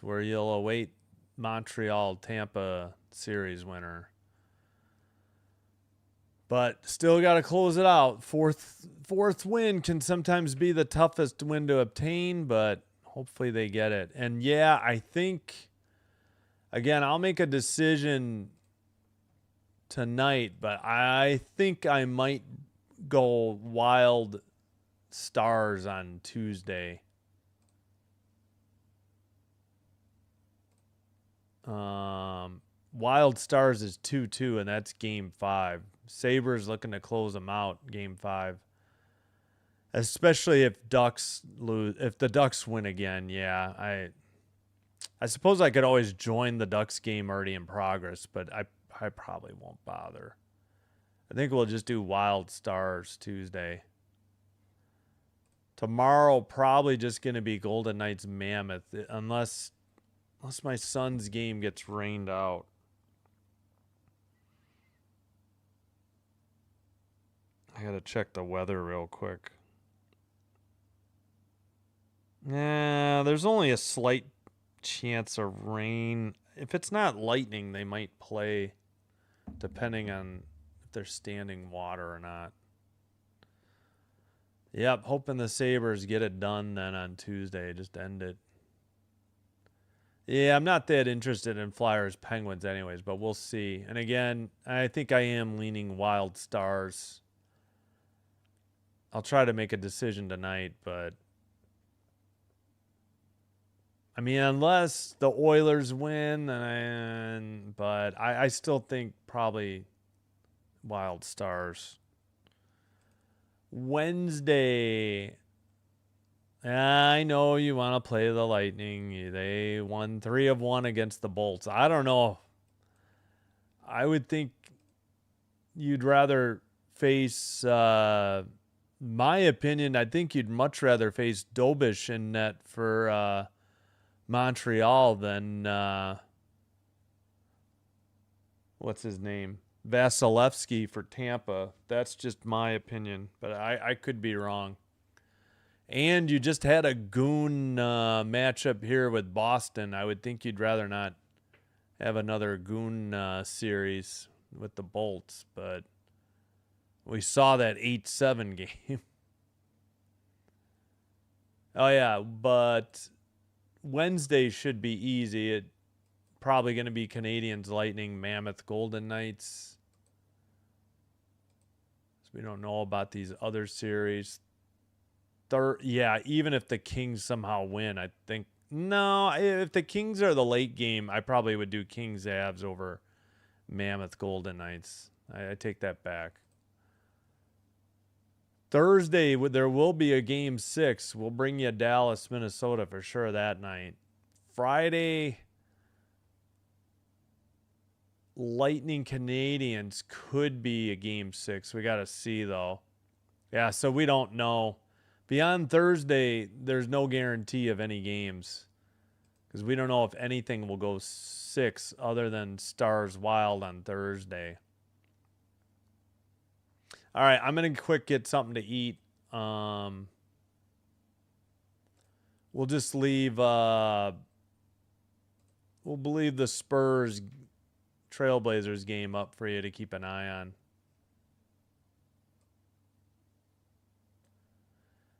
Where you'll await Montreal-Tampa series winner. But still got to close it out. Fourth win can sometimes be the toughest win to obtain, but hopefully they get it. And yeah, I think, again, I'll make a decision tonight, but I think I might go Wild Stars on Tuesday. Wild Stars is 2-2, and that's game 5. Sabres looking to close them out game 5. Especially if Ducks lose, if the Ducks win again. Yeah, I suppose I could always join the Ducks game already in progress, but I probably won't bother. I think we'll just do Wild Stars Tuesday. Tomorrow probably just going to be Golden Knights Mammoth, unless my son's game gets rained out. I got to check the weather real quick. Yeah, there's only a slight chance of rain. If it's not lightning, they might play, depending on if they're standing water or not. Yep, hoping the Sabres get it done then on Tuesday. Just end it. Yeah, I'm not that interested in Flyers Penguins anyways, but we'll see. And again, I think I am leaning Wild Stars. I'll try to make a decision tonight, but I mean, unless the Oilers win, but I still think probably Wild Stars. Wednesday, I know you want to play the Lightning. They won 3 of 1 against the Bolts. I don't know. I would think you'd rather face, my opinion, I think you'd much rather face Dobish in net for Montreal than, what's his name? Vasilevsky for Tampa. That's just my opinion, but I could be wrong. And you just had a goon matchup here with Boston. I would think you'd rather not have another goon series with the Bolts, but we saw that 8-7 game. Oh, yeah, but Wednesday should be easy. It probably going to be Canadiens, Lightning, Mammoth, Golden Knights. So we don't know about these other series. Yeah, even if the Kings somehow win, I think. No, if the Kings are the late game, I probably would do Kings Avs over Mammoth Golden Knights. I take that back. Thursday, there will be a game 6. We'll bring you Dallas, Minnesota for sure that night. Friday, Lightning Canadiens could be a game 6. We got to see, though. Yeah, so we don't know. Beyond Thursday, there's no guarantee of any games because we don't know if anything will go 6 other than Stars Wild on Thursday. All right, I'm going to quick get something to eat. We'll just leave, we'll leave the Spurs Trailblazers game up for you to keep an eye on.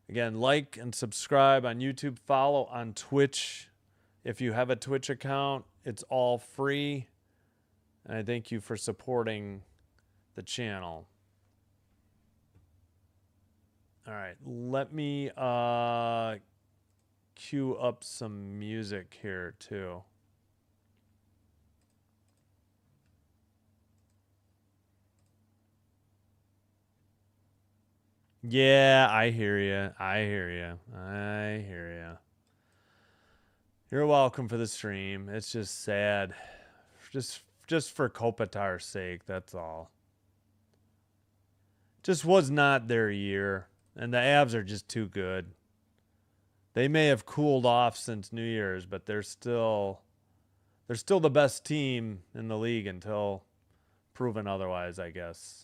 Again, like and subscribe on YouTube. Follow on Twitch. If you have a Twitch account, it's all free. And I thank you for supporting the channel. All right, let me cue up some music here too. Yeah, I hear you. I hear you. I hear you. You're welcome for the stream. It's just sad. Just for Kopitar's sake, that's all. Just was not their year. And the Avs are just too good. They may have cooled off since New Year's, but they're still the best team in the league until proven otherwise, I guess.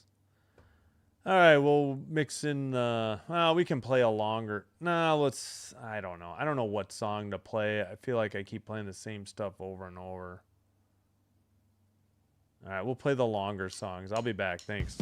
All right, we'll mix in the... Well, we can play a longer... No, let's... I don't know. I don't know what song to play. I feel like I keep playing the same stuff over and over. All right, we'll play the longer songs. I'll be back. Thanks.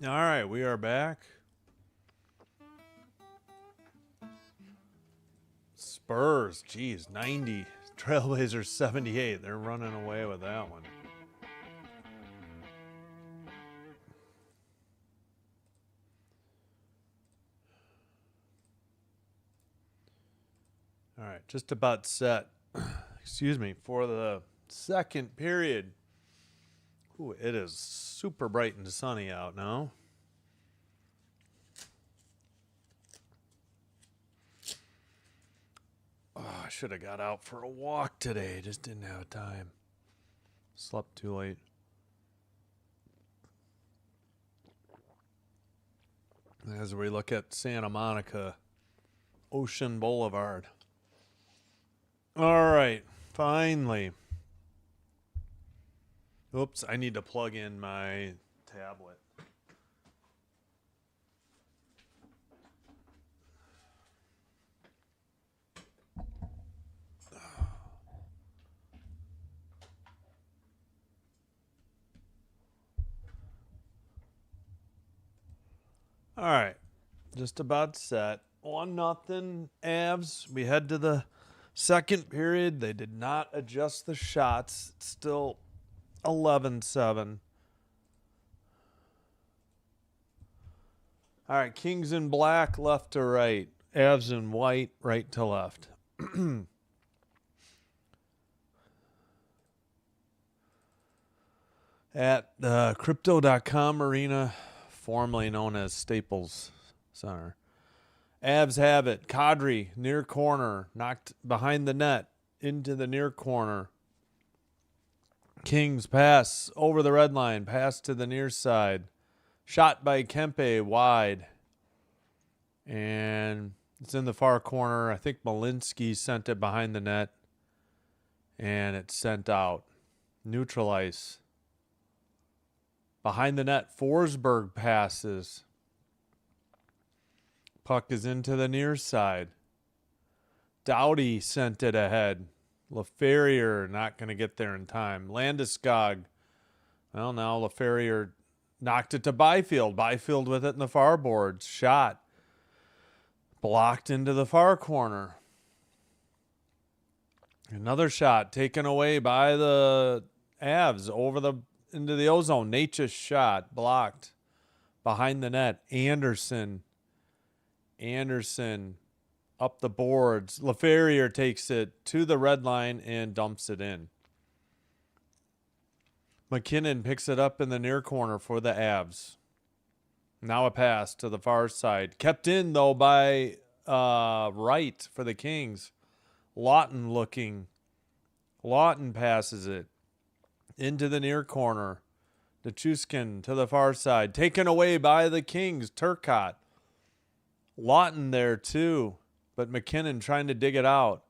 All right, we are back. Spurs, geez, 90. Trailblazers 78. They're running away with that one. All right, just about set. Excuse me, for the second period. Ooh, it is super bright and sunny out now. Oh, I should have got out for a walk today. Just didn't have time. Slept too late. As we look at Santa Monica Ocean Boulevard. All right, finally. Oops, I need to plug in my tablet. All right, just about set. 1-0 Avs. We head to the second period. They did not adjust the shots. It's still 11-7. All right, Kings in black, left to right. Avs in white, right to left. At the Crypto.com arena, formerly known as Staples Center. Avs have it. Kadri, near corner, knocked behind the net, into the near corner. Kings pass over the red line, pass to the near side. Shot by Kempe, wide. And it's in the far corner. I think Malinsky sent it behind the net. And it's sent out. Neutral ice. Behind the net, Forsberg passes. Puck is into the near side. Doughty sent it ahead. LaFerrier not going to get there in time. Landeskog. Well, now LaFerrier knocked it to Byfield. Byfield with it in the far boards. Shot. Blocked into the far corner. Another shot taken away by the Avs into the ozone. Nature's shot. Blocked. Behind the net. Anderson up the boards. LaFerrier takes it to the red line and dumps it in. McKinnon picks it up in the near corner for the Avs. Now a pass to the far side. Kept in, though, by Wright for the Kings. Lawton looking. Lawton passes it into the near corner. Nichushkin to the far side. Taken away by the Kings. Turcotte. Lawton there, too. But McKinnon trying to dig it out.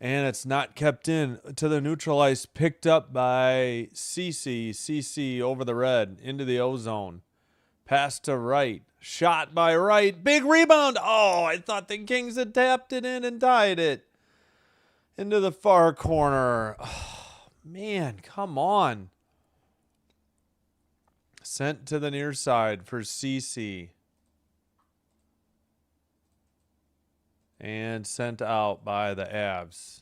And it's not kept in to the neutral ice. Picked up by Ceci. Ceci over the red into the ozone. Pass to Wright. Shot by Wright. Big rebound. Oh, I thought the Kings had tapped it in and tied it. Into the far corner. Oh, man, come on. Sent to the near side for Ceci. And sent out by the Avs.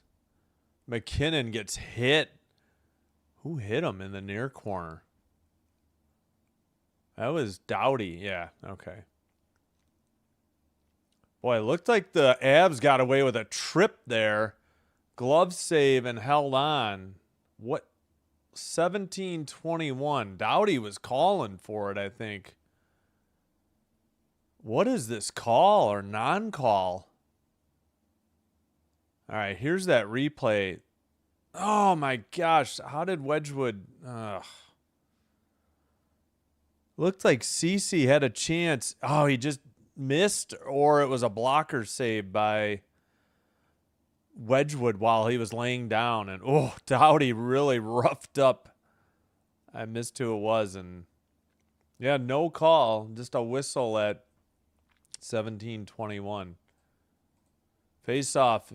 McKinnon gets hit. Who hit him in the near corner? That was Doughty. Yeah, okay. Boy, it looked like the Avs got away with a trip there. Glove save and held on. What? 17-21. Doughty was calling for it, I think. What is this call or non-call? All right, here's that replay. Oh, my gosh. How did Wedgwood... Looked like Ceci had a chance. Oh, he just missed, or it was a blocker save by Wedgwood while he was laying down. And, oh, Doughty really roughed up. I missed who it was. And, yeah, no call. Just a whistle at 17-21. Face-off.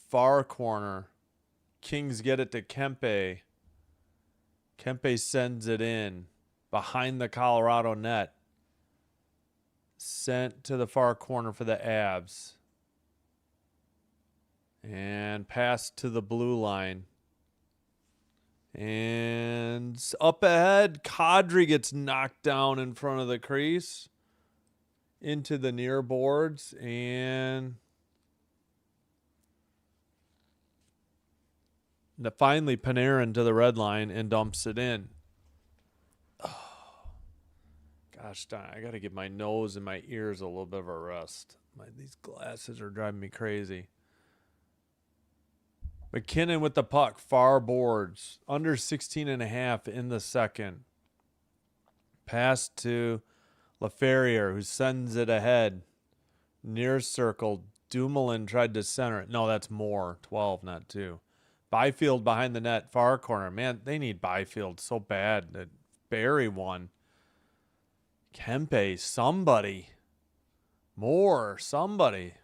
Far corner. Kings get it to Kempe. Kempe sends it in behind the Colorado net. Sent to the far corner for the Avs. And passed to the blue line. And up ahead, Kadri gets knocked down in front of the crease into the near boards. And finally Panarin to the red line and dumps it in. Oh, gosh darn, I got to give my nose and my ears a little bit of a rest. These glasses are driving me crazy. McKinnon with the puck, far boards, under 16.5 in the second. Pass to LaFerriere, who sends it ahead. Near circle, Dumoulin tried to center it. No, that's more. 12, not 2. Byfield behind the net, far corner. Man, they need Byfield so bad. That Barry won. Kempe, somebody. More, somebody.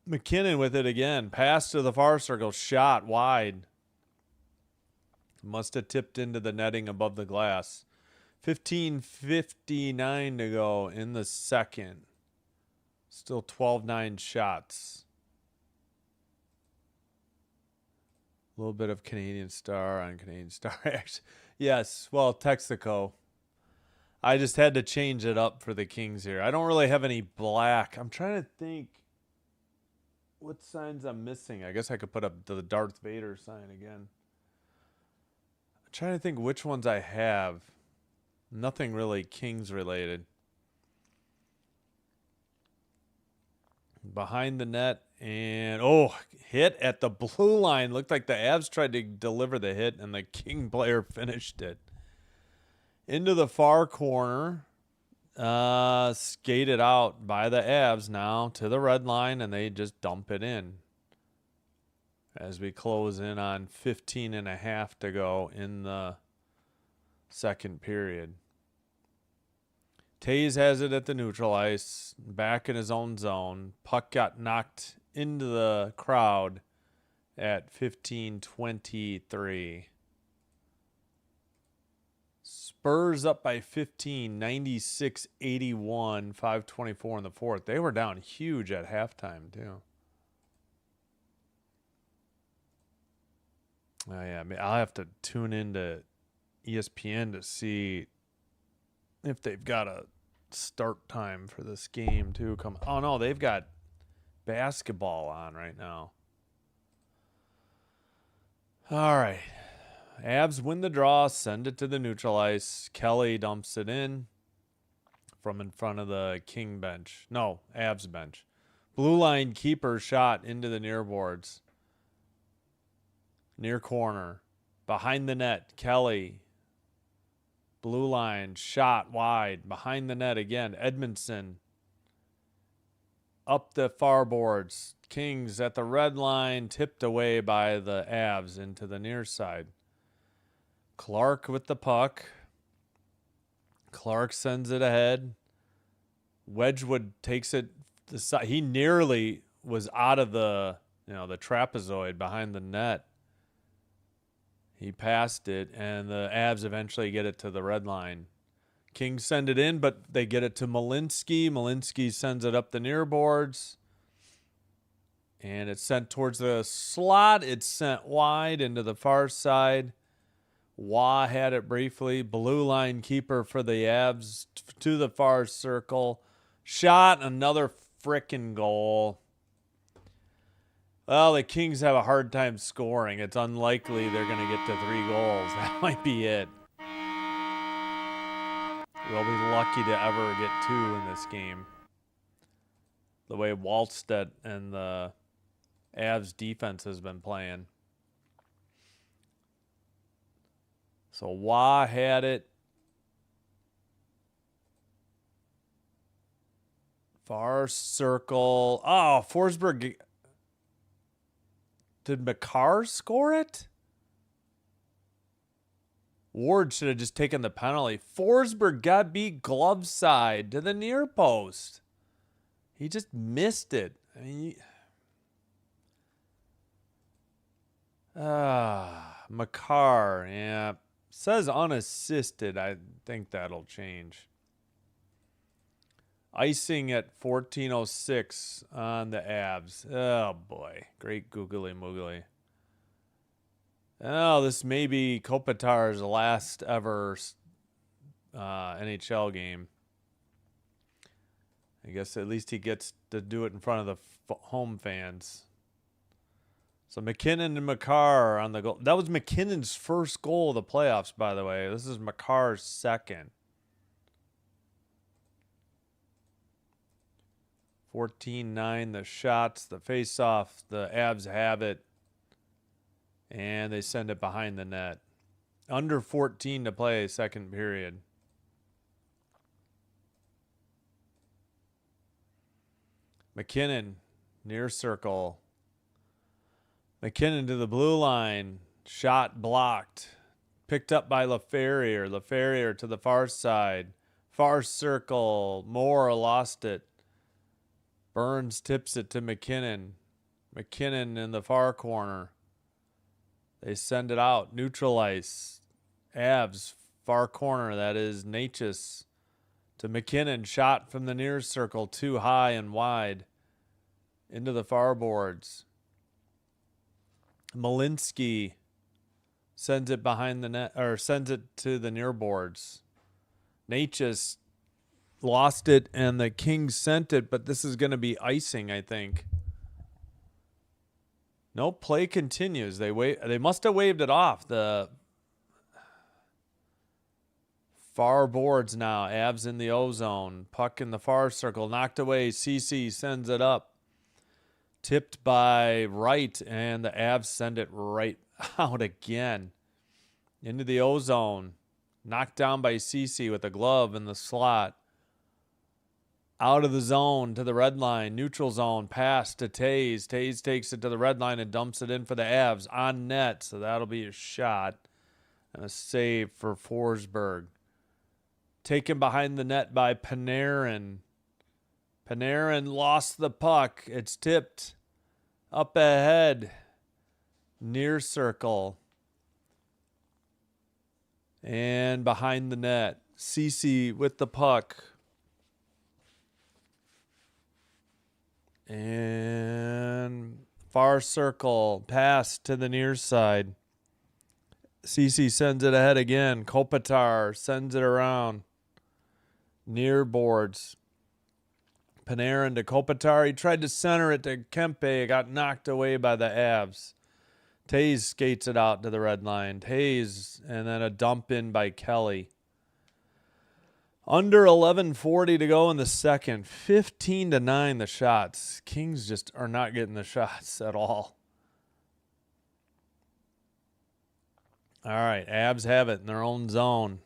McKinnon with it again. Pass to the far circle. Shot wide. Must have tipped into the netting above the glass. 15:59 to go in the second. Still 12-9 shots. A little bit of Canadian Star on Canadian Star. Yes, well, Texaco. I just had to change it up for the Kings here. I don't really have any black. I'm trying to think what signs I'm missing. I guess I could put up the Darth Vader sign again. I'm trying to think which ones I have. Nothing really Kings related. Behind the net and hit at the blue line. Looked like the Avs tried to deliver the hit and the King player finished it. Into the far corner. Skated out by the Avs now to the red line, and they just dump it in as we close in on 15.5 to go in the second period. Taves has it at the neutral ice, back in his own zone. Puck got knocked into the crowd at 15:23. Spurs up by 15, 96-81, 5:24 in the fourth. They were down huge at halftime, too. Oh, yeah, I'll have to tune into ESPN to see if they've got a start time for this game, too. Oh, no, they've got basketball on right now. All right. Avs win the draw, send it to the neutral ice. Kelly dumps it in from in front of the King bench. No, Avs bench. Blue line keeper shot into the near boards. Near corner. Behind the net, Kelly. Blue line shot wide. Behind the net again, Edmondson. Up the far boards. Kings at the red line, tipped away by the Avs into the near side. Clark with the puck. Clark sends it ahead. Wedgwood takes it to the side. He nearly was out of the trapezoid behind the net. He passed it, and the Avs eventually get it to the red line. Kings send it in, but they get it to Malinsky. Malinsky sends it up the near boards. And it's sent towards the slot. It's sent wide into the far side. Wah had it briefly. Blue line keeper for the Avs to the far circle. Shot, another frickin' goal. Well, the Kings have a hard time scoring. It's unlikely they're going to get to 3 goals. That might be it. We'll be lucky to ever get 2 in this game. The way Wallstedt and the Avs defense has been playing. So Wah had it. Far circle. Oh, Forsberg. Did Makar score it? Ward should have just taken the penalty. Forsberg got beat glove side to the near post. He just missed it. I mean, Makar, yeah. Says unassisted. I think that'll change. Icing at 14:06 on the Avs. Oh boy, great googly moogly. Oh, this may be Kopitar's last ever NHL game. I guess at least he gets to do it in front of the home fans. So McKinnon and Makar on the goal. That was McKinnon's first goal of the playoffs, by the way. This is Makar's second. 14-9, the shots, the face-off. The Avs have it. And they send it behind the net. Under 14 to play, second period. McKinnon, near circle. McKinnon to the blue line. Shot blocked. Picked up by LaFerrier. LaFerrier to the far side. Far circle. Moore lost it. Burns tips it to McKinnon. McKinnon in the far corner. They send it out. Neutral ice. Avs, far corner. That is Natchez to McKinnon. Shot from the near circle. Too high and wide. Into the far boards. Malinsky sends it behind the net, or sends it to the near boards. Natchez lost it, and the Kings sent it, but this is going to be icing, I think. No, play continues. They must have waved it off. The far boards now. Avs in the O-zone. Puck in the far circle. Knocked away. CC sends it up. Tipped by Wright, and the Avs send it right out again. Into the O-zone. Knocked down by CC with a glove in the slot. Out of the zone to the red line. Neutral zone. Pass to Tays. Tays takes it to the red line and dumps it in for the Avs. On net, so that'll be a shot. And a save for Forsberg. Taken behind the net by Panarin. Panarin lost the puck. It's tipped up ahead. Near circle. And behind the net. CC with the puck. And far circle. Pass to the near side. CC sends it ahead again. Kopitar sends it around. Near boards. Panarin to Kopitar. He tried to center it to Kempe. Got knocked away by the Avs. Tays skates it out to the red line. Tays, and then a dump in by Kelly. Under 11:40 to go in the second. 15-9 the shots. Kings just are not getting the shots at all. All right, Avs have it in their own zone.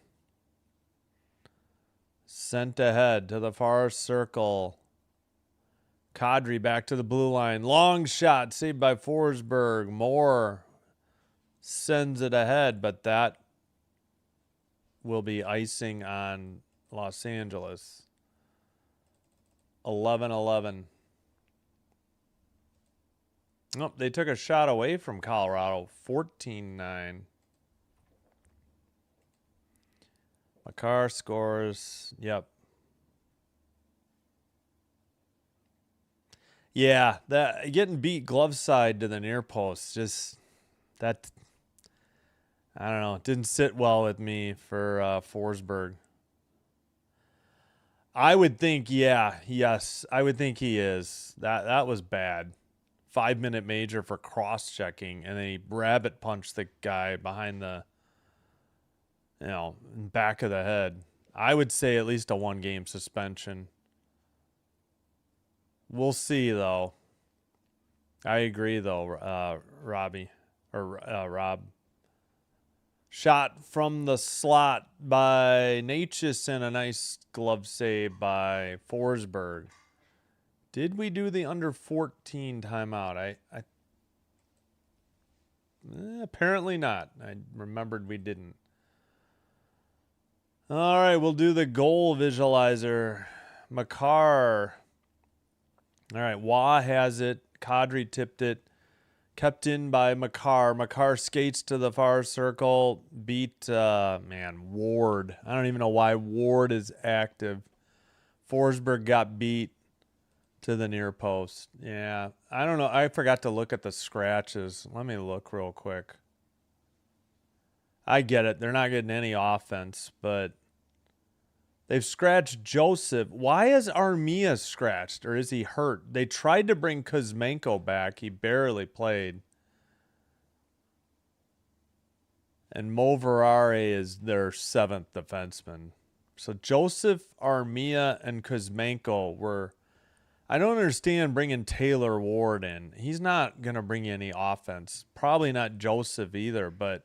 Sent ahead to the far circle. Kadri back to the blue line. Long shot saved by Forsberg. Moore sends it ahead, but that will be icing on Los Angeles. 11-11. Nope, they took a shot away from Colorado. 14-9. Makar scores. Yep. Yeah, that getting beat glove side to the near post, just that, I don't know, it didn't sit well with me for Forsberg. I would think, yes, I would think he is. That was bad. 5-minute major for cross-checking, and then he rabbit punched the guy behind the, back of the head. I would say at least a 1-game suspension. We'll see, though. I agree, though, Robbie. Or Rob. Shot from the slot by Natchez and a nice glove save by Forsberg. Did we do the under 14 timeout? Apparently not. I remembered we didn't. All right, we'll do the goal visualizer. Makar. All right, Wah has it. Kadri tipped it. Kept in by Makar. Makar skates to the far circle. Beat, Ward. I don't even know why Ward is active. Forsberg got beat to the near post. Yeah, I don't know. I forgot to look at the scratches. Let me look real quick. I get it. They're not getting any offense, but they've scratched Joseph. Why is Armia scratched, or is he hurt? They tried to bring Kuzmenko back. He barely played. And Moverare is their 7th defenseman. So Joseph, Armia, and Kuzmenko were... I don't understand bringing Taylor Ward in. He's not going to bring you any offense. Probably not Joseph either, but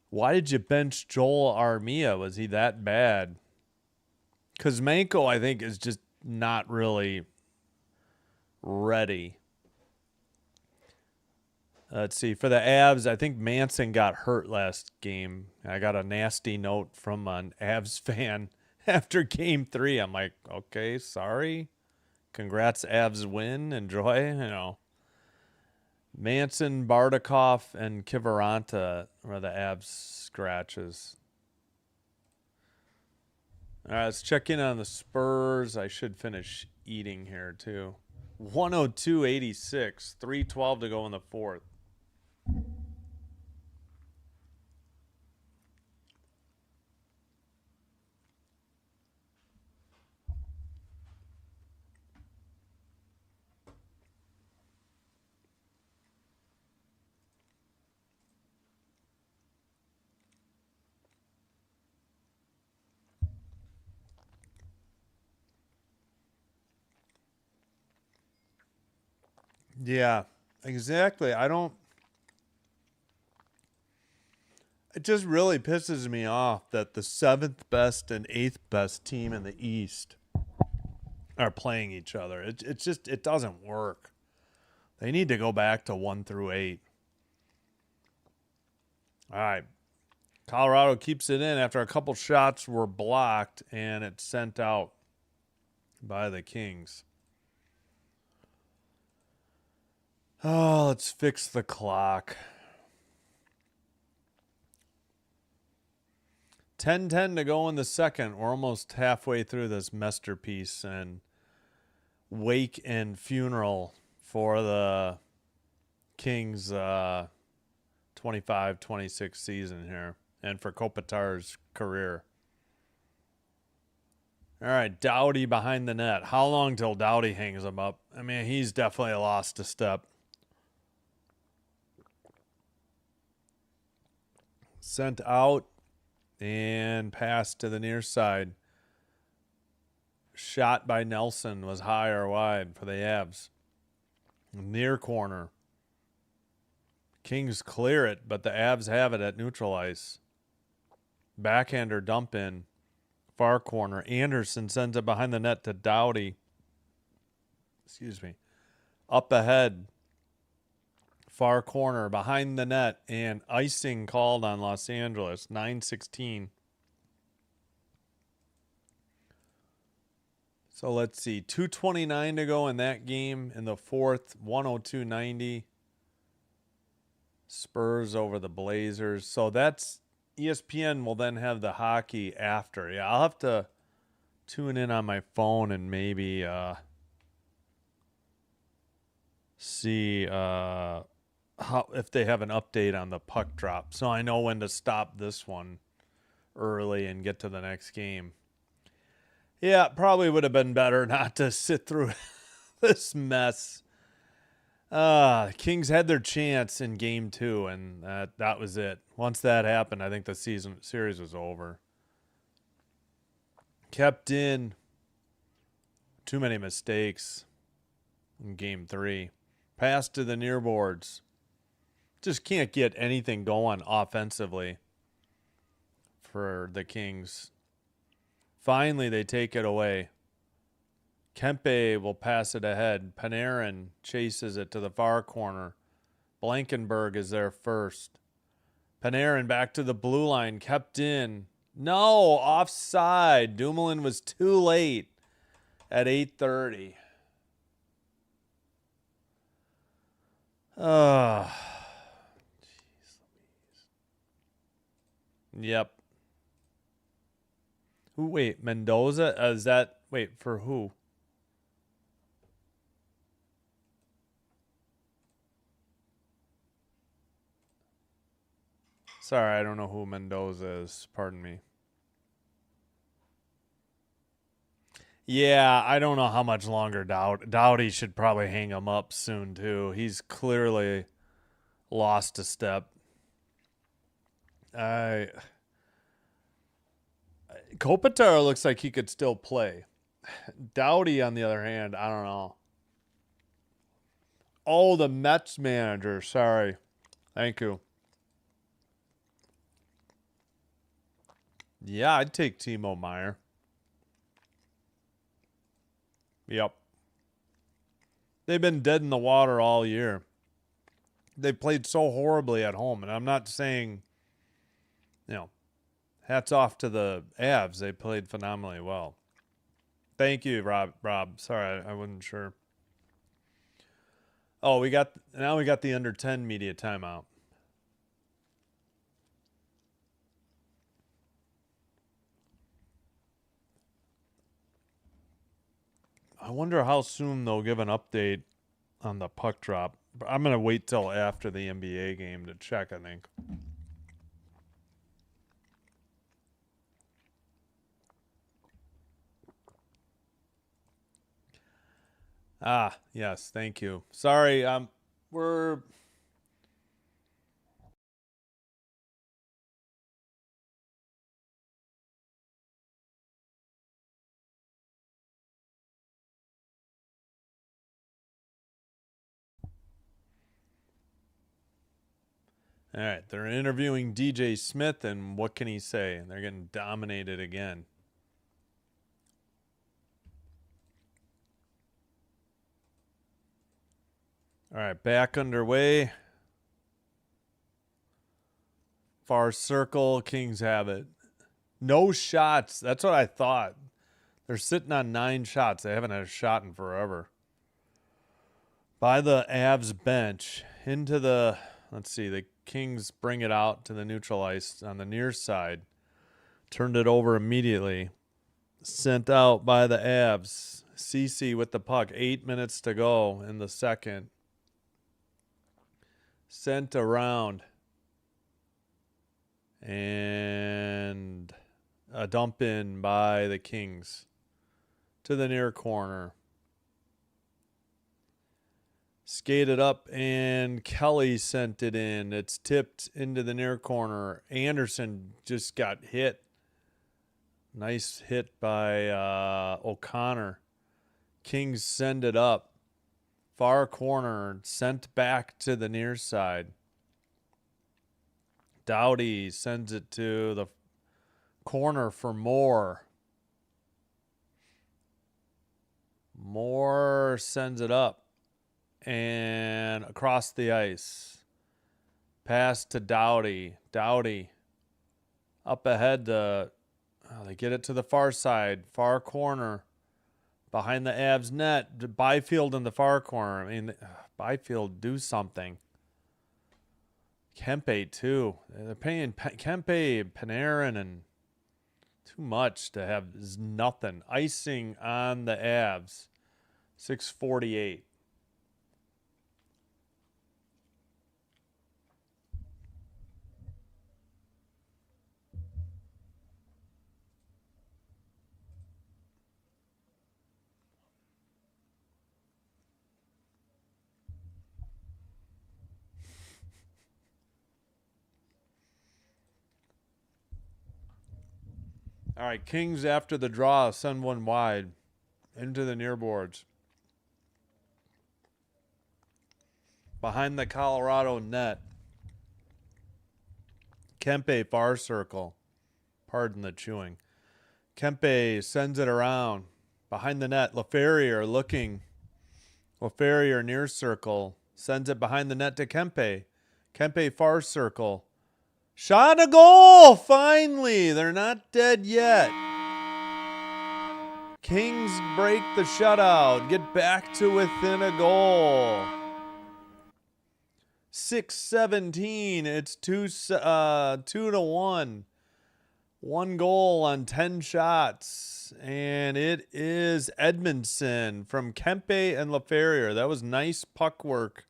why did you bench Joel Armia? Was he that bad? Kuzmenko, I think, is just not really ready. Let's see. For the Avs, I think Manson got hurt last game. I got a nasty note from an Avs fan after game 3. I'm like, okay, sorry. Congrats, Avs win. Enjoy, Manson, Bardakov, and Kivaranta are the Avs scratches. All right, let's check in on the Spurs. I should finish eating here, too. 102-86, 3:12 to go in the 4th. Yeah, exactly. It just really pisses me off that the 7th best and 8th best team in the East are playing each other. It doesn't work. They need to go back to 1 through 8. All right. Colorado keeps it in after a couple shots were blocked and it's sent out by the Kings. Oh, let's fix the clock. 10:10 to go in the 2nd. We're almost halfway through this masterpiece and wake and funeral for the Kings 25-26 season here and for Kopitar's career. All right, Doughty behind the net. How long till Doughty hangs him up? I mean, he's definitely lost a step. Sent out and passed to the near side. Shot by Nelson was high or wide for the Avs. Near corner. Kings clear it, but the Avs have it at neutral ice. Backhander dump in. Far corner. Anderson sends it behind the net to Doughty. Excuse me. Up ahead. Far corner behind the net, and icing called on Los Angeles. 9:16. So let's see. 2:29 to go in that game in the 4th. 102-90. Spurs over the Blazers. So that's ESPN will then have the hockey after. Yeah, I'll have to tune in on my phone and maybe see if they have an update on the puck drop, so I know when to stop this one early and get to the next game. Yeah, probably would have been better not to sit through this mess. Kings had their chance in game 2, and that was it. Once that happened, I think the series was over. Kept in. Too many mistakes in game 3. Pass to the near boards. Just can't get anything going offensively for the Kings. Finally, they take it away. Kempe will pass it ahead. Panarin chases it to the far corner. Blankenberg is there first. Panarin back to the blue line. Kept in. No, offside. Dumoulin was too late at 8:30. Uh, yep. Who? Wait, Mendoza? Is that? Wait, for who? Sorry, I don't know who Mendoza is. Pardon me. Yeah, I don't know how much longer Doughty should probably hang him up soon too. He's clearly lost a step. Kopitar looks like he could still play. Doughty, on the other hand, I don't know. Oh, the Mets manager. Sorry. Thank you. Yeah, I'd take Timo Meyer. Yep. They've been dead in the water all year. They played so horribly at home, and I'm not saying, hats off to the Avs. They played phenomenally well. Thank you, Rob. Sorry, I wasn't sure. Oh, we got the under 10 media timeout. I wonder how soon they'll give an update on the puck drop. I'm going to wait till after the NBA game to check, I think. Ah, yes, thank you. Sorry, we're all right. They're interviewing DJ Smith, and what can he say? They're getting dominated again. All right, back underway. Far circle, Kings have it. No shots. That's what I thought. They're sitting on 9 shots. They haven't had a shot in forever. By the Avs bench into the, let's see, the Kings bring it out to the neutral ice on the near side. Turned it over immediately. Sent out by the Avs. CC with the puck. 8 minutes to go in the second. Sent around. And a dump in by the Kings to the near corner. Skated up, and Kelly sent it in. It's tipped into the near corner. Anderson just got hit. Nice hit by O'Connor. Kings send it up. Far corner, sent back to the near side. Doughty sends it to the corner for Moore. Moore sends it up and across the ice. Pass to Doughty. Doughty up ahead. They get it to the far side. Far corner. Behind the Avs net. Byfield in the far corner. I mean, Byfield, do something. Kempe, too. They're paying Kempe, Panarin, and too much to have nothing. Icing on the Avs. 6:48. All right, Kings after the draw send one wide into the near boards. Behind the Colorado net. Kempe far circle. Pardon the chewing. Kempe sends it around. Behind the net. LaFerrier looking. LaFerrier near circle. Sends it behind the net to Kempe. Kempe far circle. Shot a goal! Finally! They're not dead yet. Kings break the shutout. Get back to within a goal. 6:17. It's 2-1. 1 goal on 10 shots. And it is Edmondson from Kempe and LaFerriere. That was nice puck work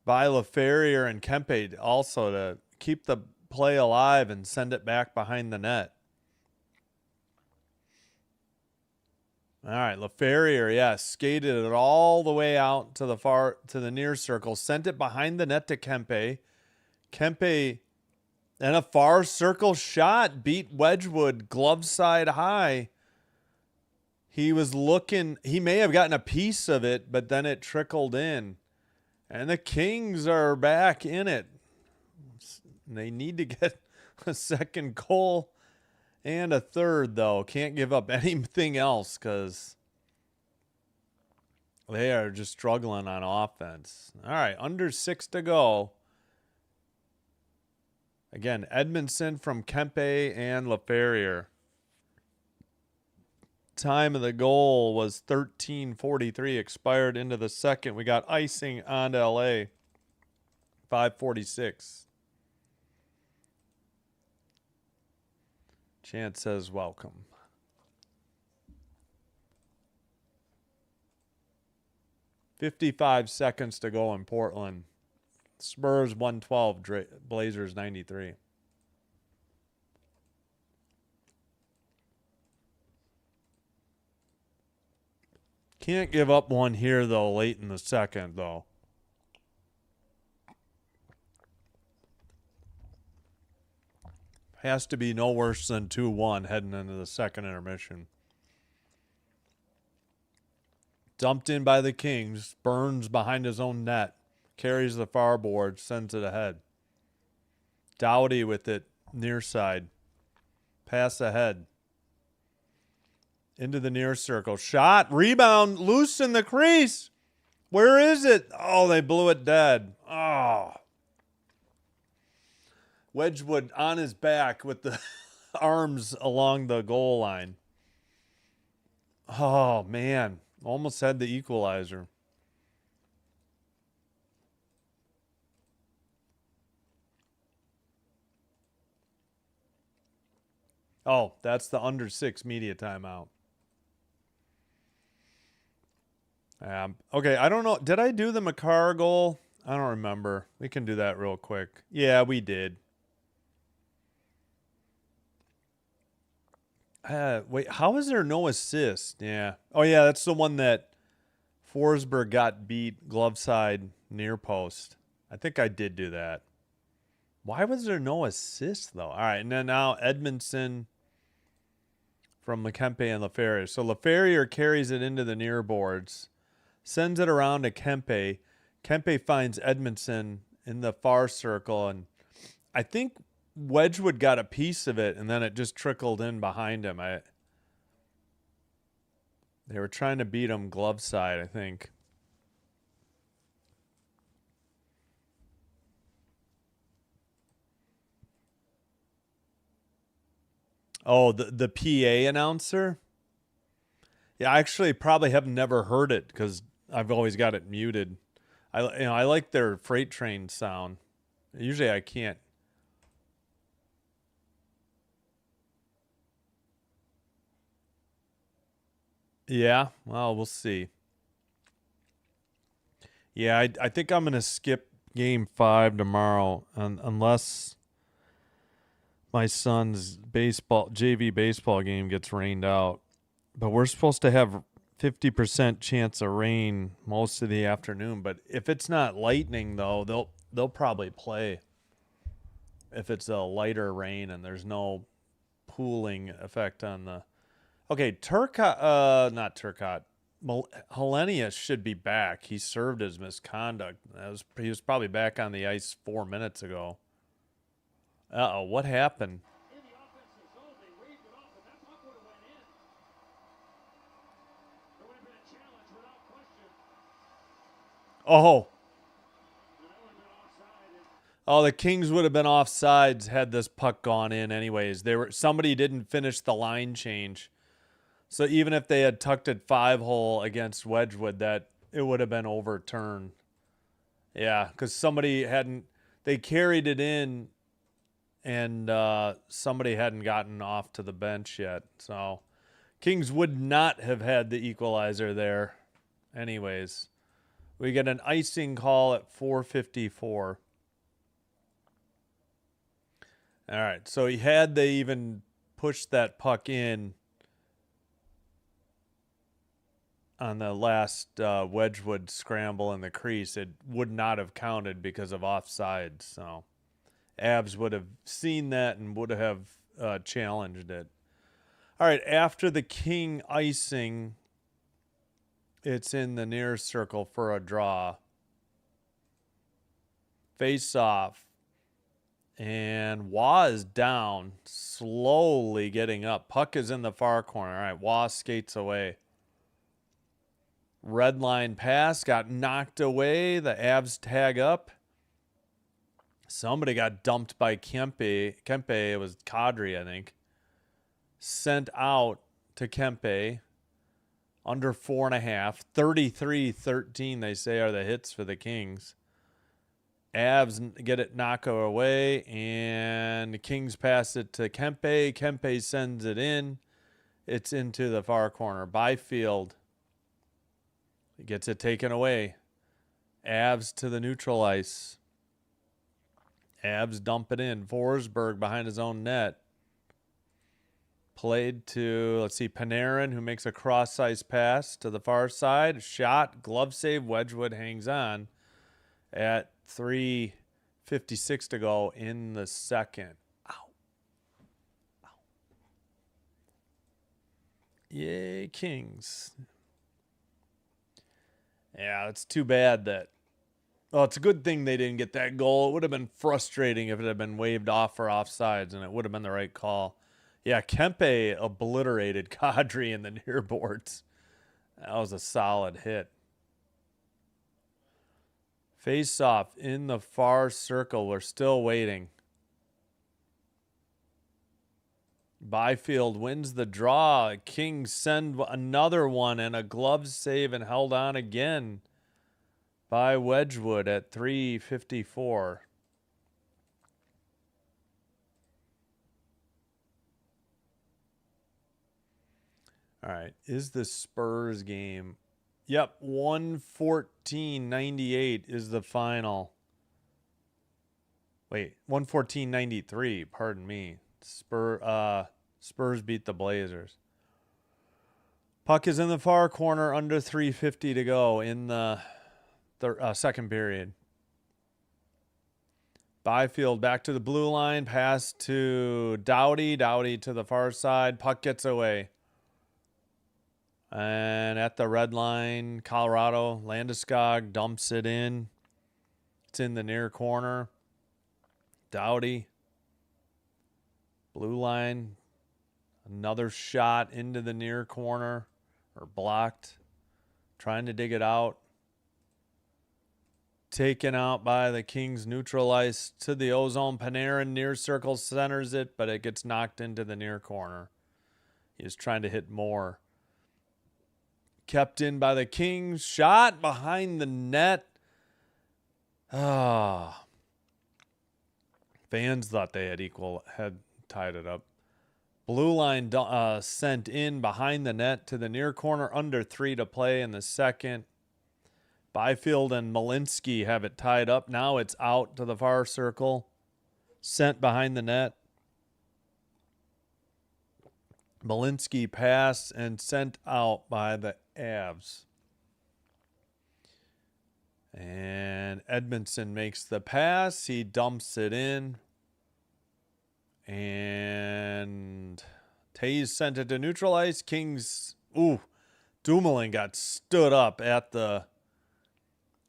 by LaFerriere and Kempe also to keep the play alive and send it back behind the net. All right, LaFerriere, yes, skated it all the way out to the near circle, sent it behind the net to Kempe. Kempe, and a far circle shot beat Wedgwood glove side high. He was looking, he may have gotten a piece of it, but then it trickled in. And the Kings are back in it. They need to get a second goal and a third, though. Can't give up anything else because they are just struggling on offense. All right, under 6 to go. Again, Edmondson from Kempe and LaFerriere. Time of the goal was 13:43, expired into the second. We got icing on to LA. 5:46. Chance says welcome. $55 to go in Portland. Spurs 112, Blazers 93. Can't give up one here, though, late in the second, though. Has to be no worse than 2-1 heading into the second intermission. Dumped in by the Kings. Burns behind his own net. Carries the far board. Sends it ahead. Doughty with it near side. Pass ahead. Into the near circle. Shot. Rebound. Loose in the crease. Where is it? Oh, they blew it dead. Oh. Wedgwood on his back with the arms along the goal line. Oh, man. Almost had the equalizer. Oh, that's the under 6 media timeout. Okay, I don't know. Did I do the Makar goal? I don't remember. We can do that real quick. Yeah, we did. Wait, how is there no assist? Yeah. Oh, yeah, that's the one that Forsberg got beat glove side near post. I think I did do that. Why was there no assist, though? All right, and then now Edmondson from Kempe and LaFerriere. So LaFerriere carries it into the near boards, sends it around to Kempe. Kempe finds Edmondson in the far circle, and I think Wedgwood got a piece of it, and then it just trickled in behind him. They were trying to beat him glove side, I think. Oh, the PA announcer? Yeah, I actually probably have never heard it because I've always got it muted. I like their freight train sound. Usually I can't. Yeah, well, we'll see. Yeah, I think I'm going to skip game 5 tomorrow unless my son's JV baseball game gets rained out. But we're supposed to have 50% chance of rain most of the afternoon. But if it's not lightning, though, they'll probably play. If it's a lighter rain and there's no pooling effect on the. Okay, not Turcotte. Hellenius should be back. He served his misconduct. He was probably back on the ice 4 minutes ago. Uh-oh, what happened? In the offensive zone, they waved it off, but that puck would have went in. There would have been a challenge without question. Oh. And that would have been offside. Oh, the Kings would have been offsides had this puck gone in anyways. Somebody didn't finish the line change. So even if they had tucked it 5-hole against Wedgwood, that it would have been overturned. Yeah, because somebody hadn't, they carried it in and somebody hadn't gotten off to the bench yet. So Kings would not have had the equalizer there. Anyways, we get an icing call at 4:54. All right, so had they even pushed that puck in on the last Wedgwood scramble in the crease, it would not have counted because of offsides. So Avs would have seen that and would have challenged it. All right, after the King icing, it's in the near circle for a draw. Face off. And Wah is down, slowly getting up. Puck is in the far corner. All right, Wah skates away. Red line pass got knocked away. The Avs tag up. Somebody got dumped by Kempe. It was Kadri, I think. Sent out to Kempe. Under 4.5. 33-13, they say, are the hits for the Kings. Avs get it knocked away, and the Kings pass it to Kempe. Kempe sends it in. It's into the far corner. Byfield gets it taken away. Avs to the neutral ice. Avs dump it in. Forsberg behind his own net. Played to, let's see, Panarin, who makes a cross-ice pass to the far side. Shot, glove save, Wedgwood hangs on at 3:56 to go in the second. Ow. Ow. Yay, Kings. Yeah, it's too bad that... Well, it's a good thing they didn't get that goal. It would have been frustrating if it had been waved off for offsides, and it would have been the right call. Yeah, Kempe obliterated Kadri in the near boards. That was a solid hit. Face off in the far circle. We're still waiting. Byfield wins the draw. Kings send another one and a glove save and held on again by Wedgwood at 3:54. All right, is the Spurs game? Yep, 114-98 is the final. Wait, 114-93, pardon me. Spurs beat the Blazers. Puck is in the far corner, under 3:50 to go in the second period. Byfield back to the blue line, pass to Doughty. Doughty to the far side. Puck gets away. And at the red line, Colorado, Landeskog dumps it in. It's in the near corner. Doughty. Blue line. Another shot into the near corner. Or blocked. Trying to dig it out. Taken out by the Kings, neutral ice to the ozone. Panarin near circle centers it, but it gets knocked into the near corner. He was trying to hit more. Kept in by the Kings. Shot behind the net. Fans thought they had tied it up. Blue line sent in behind the net to the near corner. Under 3 to play in the second. Byfield and Malinsky have it tied up. Now it's out to the far circle. Sent behind the net. Malinsky passed and sent out by the Avs. And Edmondson makes the pass. He dumps it in. And Tays sent it to neutral ice. Kings, Dumoulin got stood up at the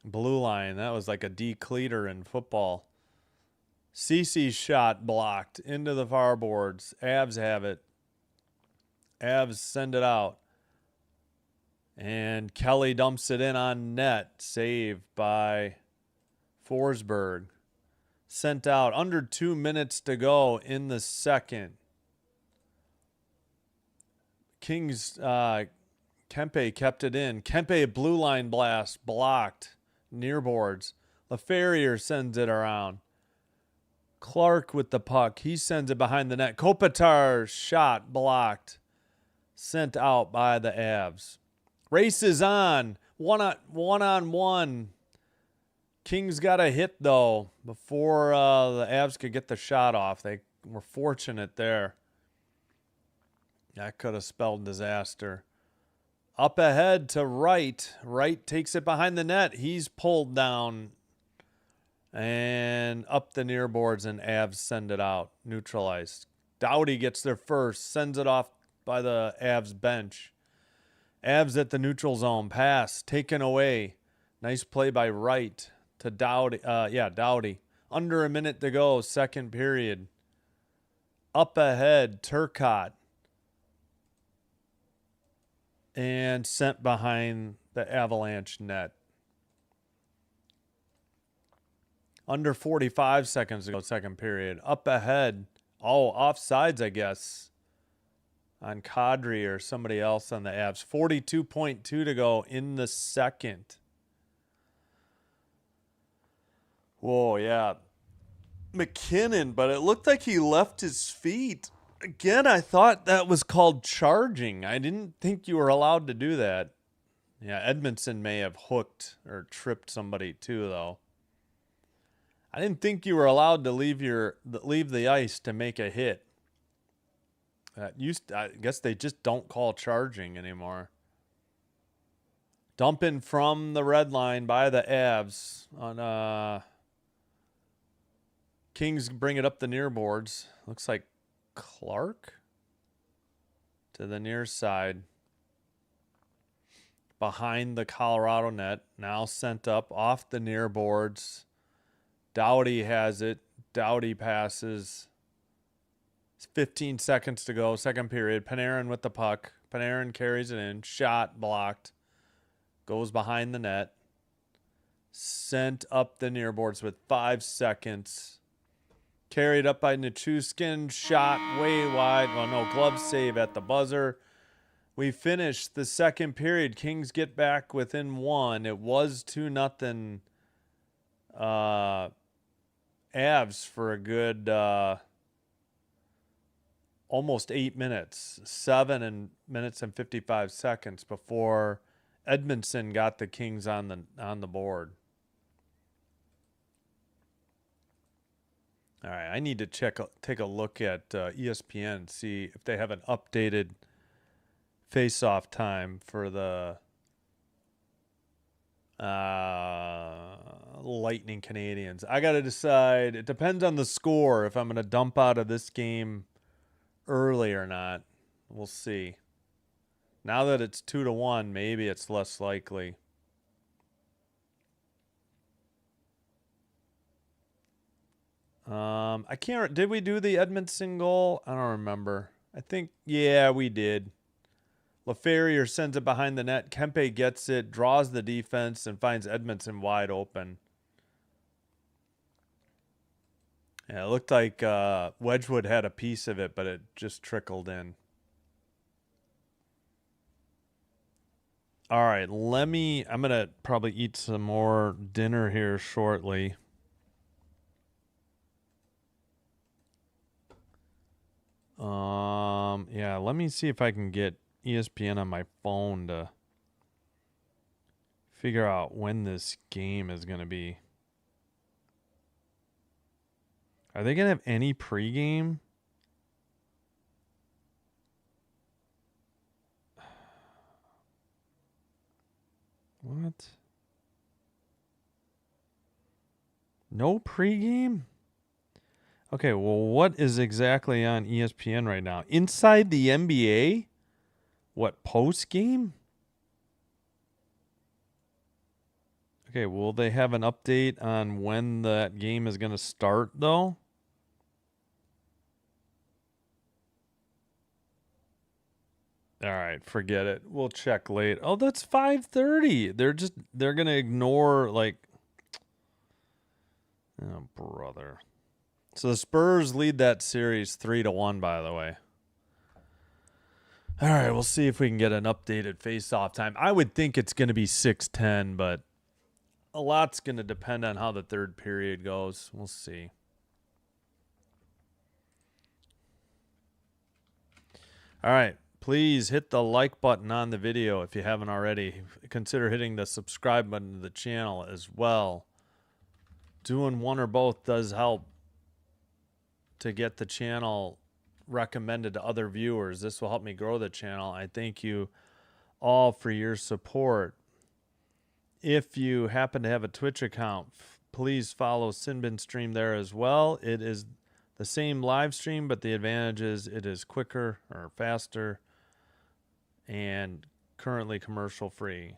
blue line. That was like a decleater in football. Cece's shot blocked into the far boards. Avs have it. Avs send it out. And Kelly dumps it in on net. Saved by Forsberg. Sent out under 2 minutes to go in the second. Kings, Kempe kept it in. Kempe blue line blast blocked near boards. LaFerrier sends it around. Clark with the puck. He sends it behind the net. Kopitar's shot blocked. Sent out by the Avs. Race is on. One on one. Kings got a hit, though, before the Avs could get the shot off. They were fortunate there. That could have spelled disaster. Up ahead to Wright. Wright takes it behind the net. He's pulled down. And up the near boards, and Avs send it out. Neutralized. Doughty gets there first. Sends it off by the Avs bench. Avs at the neutral zone. Pass taken away. Nice play by Wright to Doughty. Doughty. Under a minute to go. Second period. Up ahead, Turcotte. And sent behind the Avalanche net. Under 45 seconds to go, second period. Up ahead. Oh, offsides, I guess. On Kadri or somebody else on the Avs. 42.2 to go in the second. Whoa, yeah. McKinnon, but it looked like he left his feet. Again, I thought that was called charging. I didn't think you were allowed to do that. Yeah, Edmondson may have hooked or tripped somebody too, though. I didn't think you were allowed to leave the ice to make a hit. I guess they just don't call charging anymore. Dumping from the red line by the Avs on Kings bring it up the near boards. Looks like Clark to the near side. Behind the Colorado net. Now sent up off the near boards. Doughty has it. Doughty passes. 15 seconds to go. Second period. Panarin with the puck. Panarin carries it in. Shot blocked. Goes behind the net. Sent up the near boards with 5 seconds. Carried up by Nichushkin. Shot way wide. Well, no, glove save at the buzzer. We finished the second period. Kings get back within 1. It was 2-0. Avs for a good almost 8 minutes, 7 minutes and 55 seconds before Edmondson got the Kings on the board. All right, I need to take a look at ESPN, see if they have an updated face-off time for the Lightning Canadians. I got to decide. It depends on the score if I'm going to dump out of this game early or not. We'll see. Now that it's 2-1, maybe it's less likely. I can't. Did we do the Edmondson goal? I don't remember. I think, yeah, we did. LaFerrier sends it behind the net. Kempe gets it, draws the defense, and finds Edmondson wide open. Yeah, it looked like Wedgwood had a piece of it, but it just trickled in. All right, I'm going to probably eat some more dinner here shortly. Yeah, let me see if I can get ESPN on my phone to figure out when this game is going to be. Are they going to have any pregame? What? No pregame? Okay, well, what is exactly on ESPN right now? Inside the NBA? What, post-game? Okay, will they have an update on when that game is going to start, though? All right, forget it. We'll check late. Oh, that's 5:30. They're going to ignore, like... Oh, brother. So the Spurs lead that series 3-1, by the way. All right, we'll see if we can get an updated face-off time. I would think it's going to be 6:10, but a lot's going to depend on how the third period goes. We'll see. All right. Please hit the like button on the video if you haven't already. Consider hitting the subscribe button to the channel as well. Doing one or both does help to get the channel recommended to other viewers. This will help me grow the channel. I thank you all for your support. If you happen to have a Twitch account, please follow Sinbin Stream there as well. It is the same live stream, but the advantage is it is quicker or faster and currently commercial free.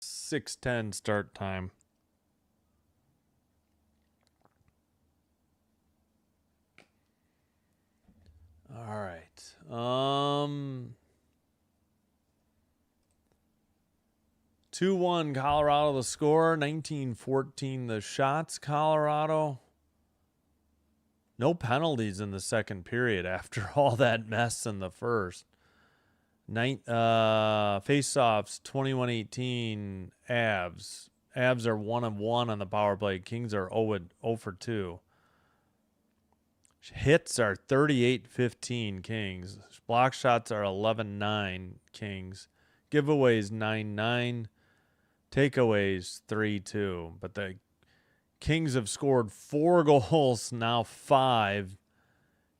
.6:10 start time. All right. 2-1 Colorado the score. 19-14 the shots. Colorado. No penalties in the second period after all that mess in the first. Face-offs 21-18 Avs. Avs are 1 of 1 on the power play. Kings are 0 for 2. Hits are 38-15 Kings. Block shots are 11-9 Kings. Giveaways 9-9. Takeaways 3-2. But the Kings have scored 4 goals, now 5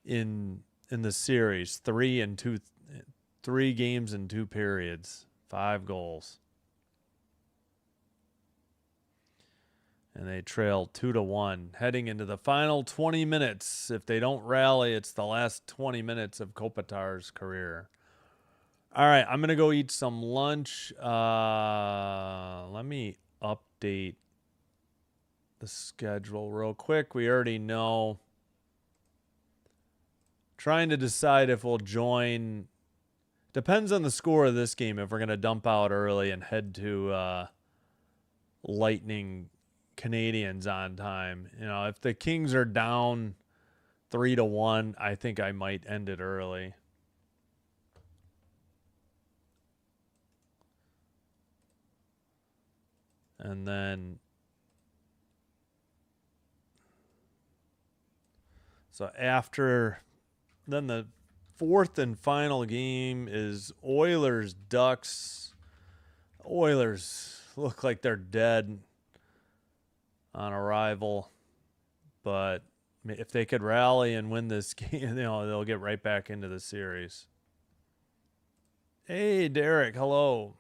in the series. 3 games in 2 periods. 5 goals. And they trail 2-1 heading into the final 20 minutes. If they don't rally, it's the last 20 minutes of Kopitar's career. All right, I'm going to go eat some lunch. Let me update the schedule real quick. We already know. Trying to decide if we'll join. Depends on the score of this game if we're going to dump out early and head to Lightning Canadians on time. You know, if the Kings are down 3-1, I think I might end it early. And then so after then the fourth and final game is Oilers Ducks. Oilers look like they're dead on arrival, but if they could rally and win this game, you know, they'll get right back into the series. Hey, Derek, hello.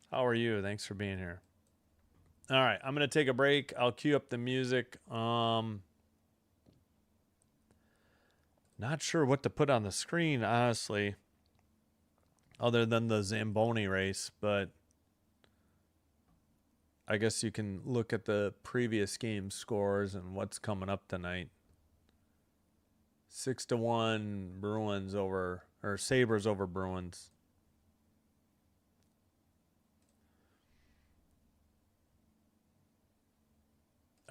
How are you? Thanks for being here. All right, I'm going to take a break. I'll cue up the music. Not sure what to put on the screen, honestly, other than the Zamboni race, but I guess you can look at the previous game scores and what's coming up tonight. 6-1 Bruins over, or Sabres over Bruins.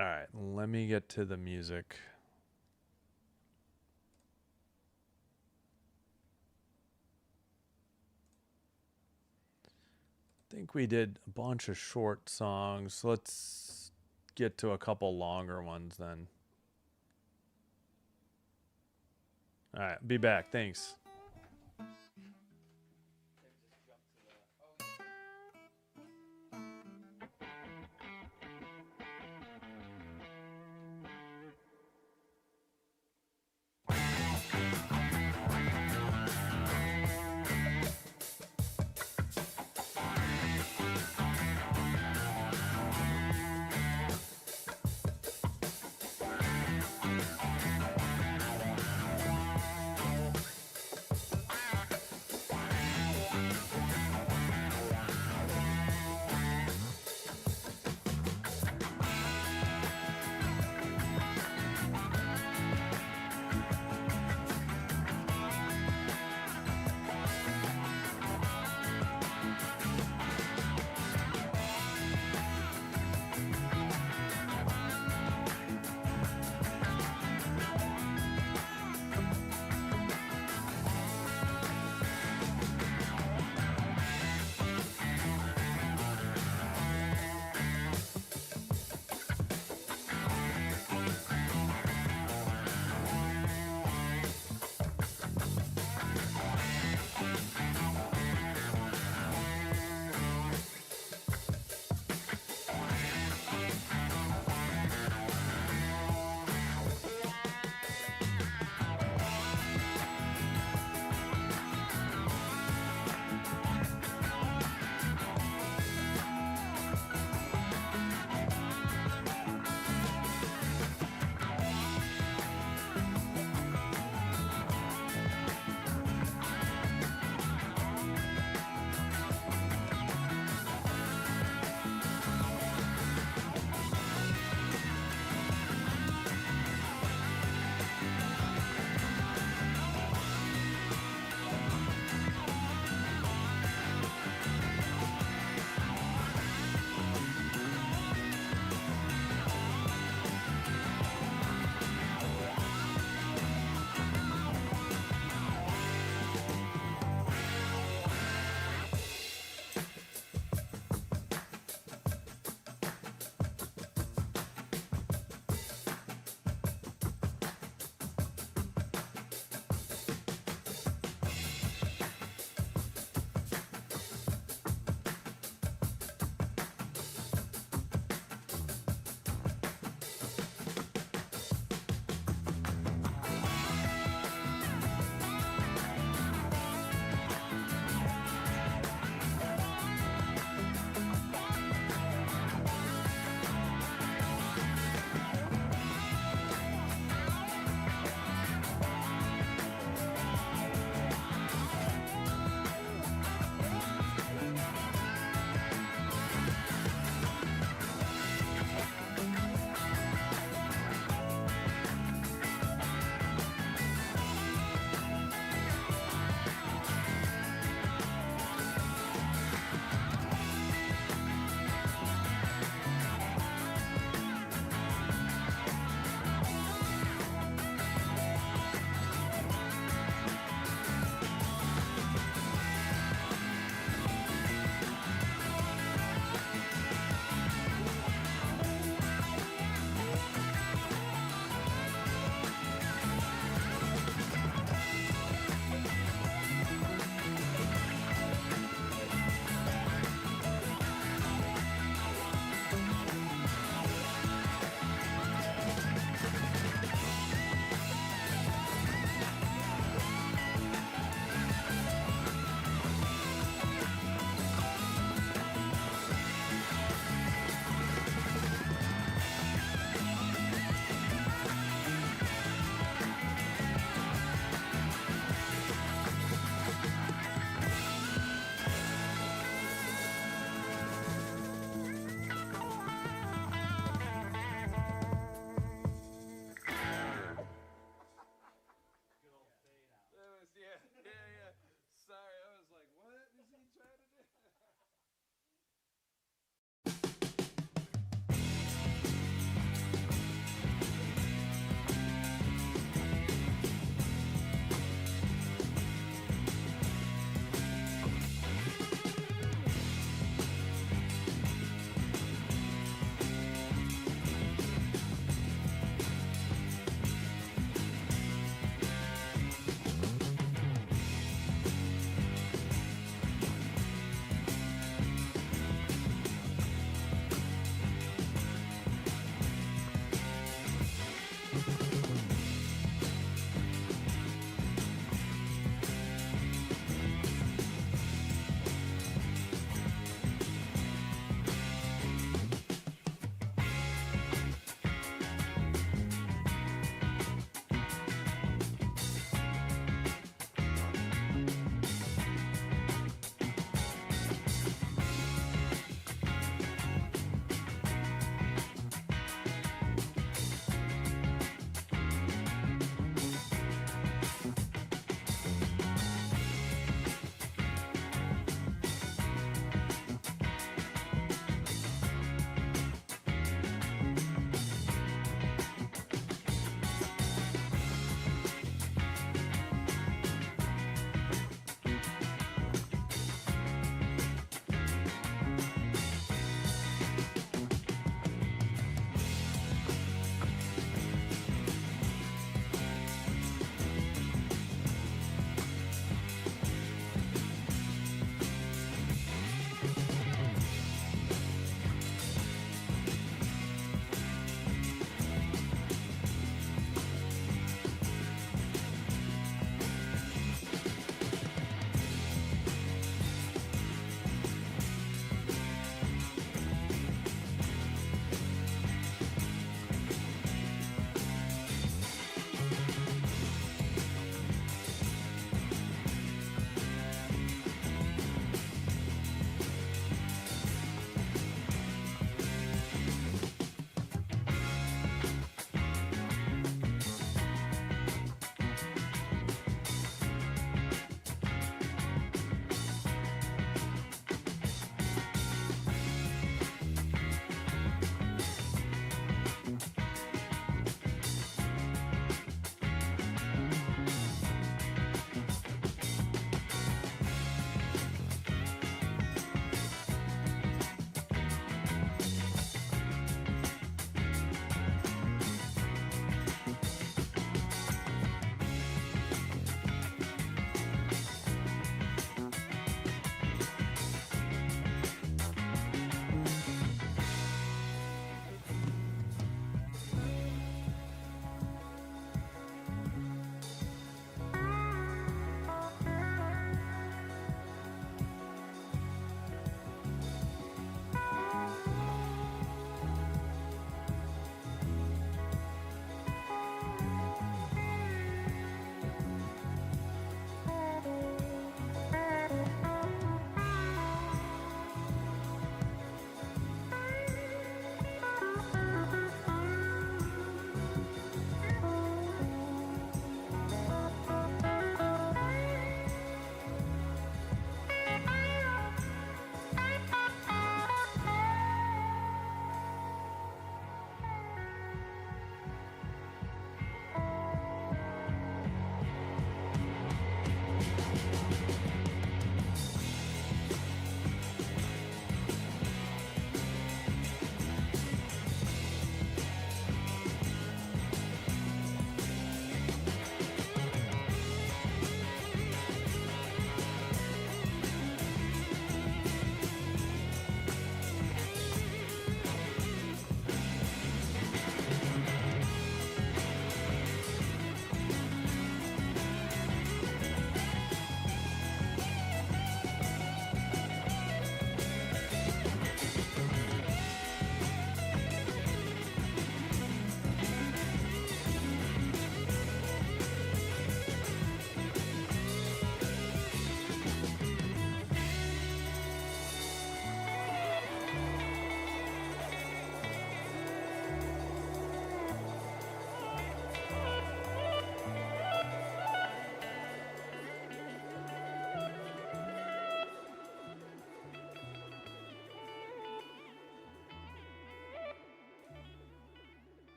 All right, let me get to the music. I think we did a bunch of short songs. Let's get to a couple longer ones then. All right, be back. Thanks.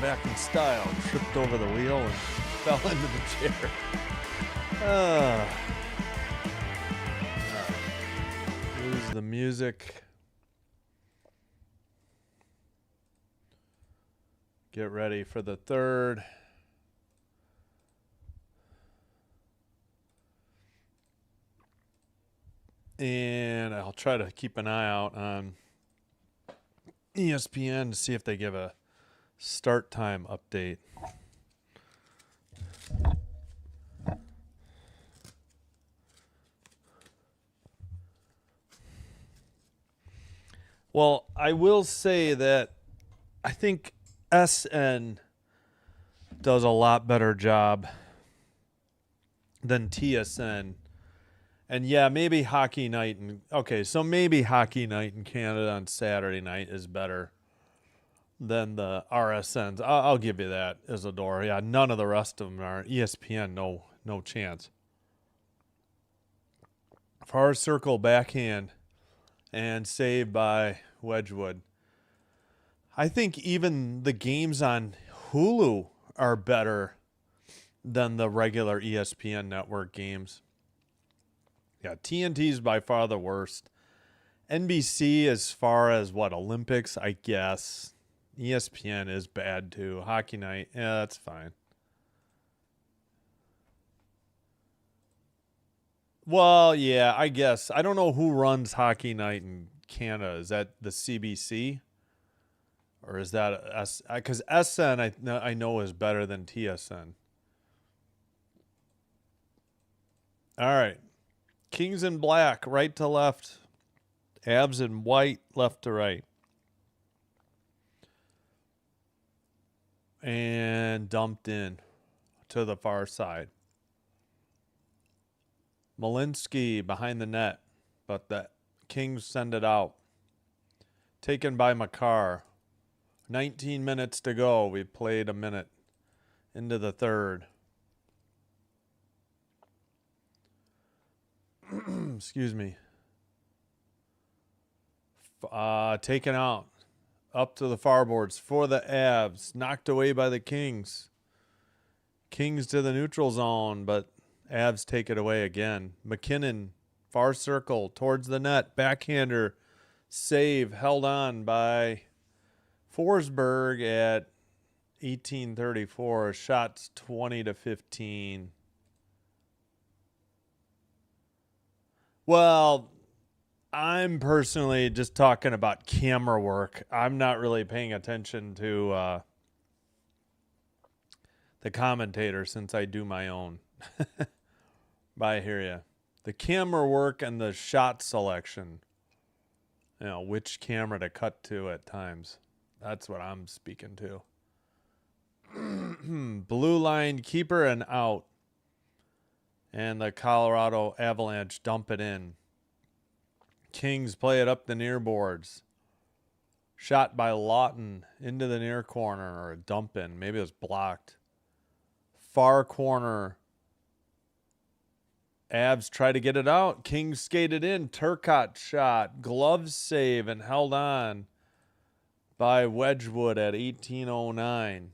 back in style. Tripped over the wheel and fell into the chair. Lose the music. Get ready for the third. And I'll try to keep an eye out on ESPN to see if they give a start time update. Well, I will say that I think SN does a lot better job than TSN. And yeah, maybe Hockey Night so maybe Hockey Night in Canada on Saturday night is better than the RSNs. I'll give you that, Isidore. Yeah, none of the rest of them are. ESPN, no chance. Far circle backhand and saved by Wedgwood. I think even the games on Hulu are better than the regular ESPN network games. Yeah, TNT is by far the worst. NBC, as far as Olympics, I guess. ESPN is bad too. Hockey Night, yeah, that's fine. Well, yeah, I guess. I don't know who runs Hockey Night in Canada. Is that the CBC? Or is that because SN I know is better than TSN. All right. Kings in black, right to left. Avs in white, left to right. And dumped in to the far side. Malinsky behind the net, but the Kings send it out. Taken by Makar. 19 minutes to go. We played a minute into the third. Excuse me. Taken out. Up to the far boards for the Avs. Knocked away by the Kings. Kings to the neutral zone, but Avs take it away again. McKinnon, far circle, towards the net. Backhander, save, held on by Forsberg at 18:34. Shots 20-15. Well, I'm personally just talking about camera work. I'm not really paying attention to the commentator since I do my own. But I hear ya. The camera work and the shot selection. You know, which camera to cut to at times. That's what I'm speaking to. Blue line keeper and out. And the Colorado Avalanche dump it in. Kings play it up the near boards. Shot by Lawton into the near corner, or a dump in. Maybe it was blocked. Far corner. Avs try to get it out. Kings skated in. Turcotte shot. Glove save and held on by Wedgwood at 18:09.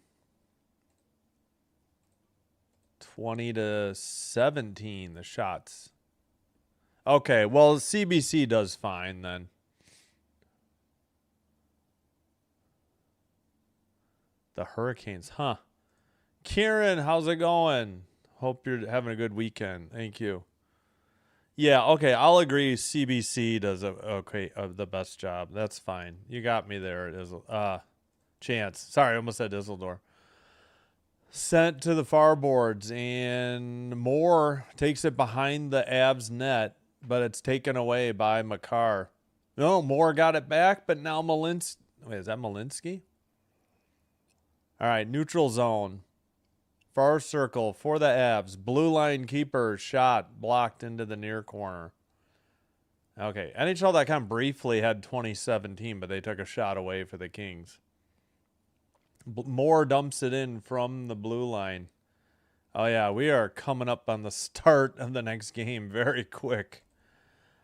20-17, the shots. Okay, well, CBC does fine then. The Hurricanes, huh? Kieran, how's it going? Hope you're having a good weekend. Thank you. Yeah, okay, I'll agree. CBC does the best job. That's fine. You got me there, Chance. Sorry, I almost said Isildur. Sent to the far boards, and Moore takes it behind the Avs net, but it's taken away by Makar. No, Moore got it back, but now Malinsky. Wait, is that Malinsky? All right, neutral zone. Far circle for the Avs. Blue line keeper shot blocked into the near corner. Okay, NHL.com briefly had 2017, but they took a shot away for the Kings. Moore dumps it in from the blue line. Oh, yeah, we are coming up on the start of the next game very quick.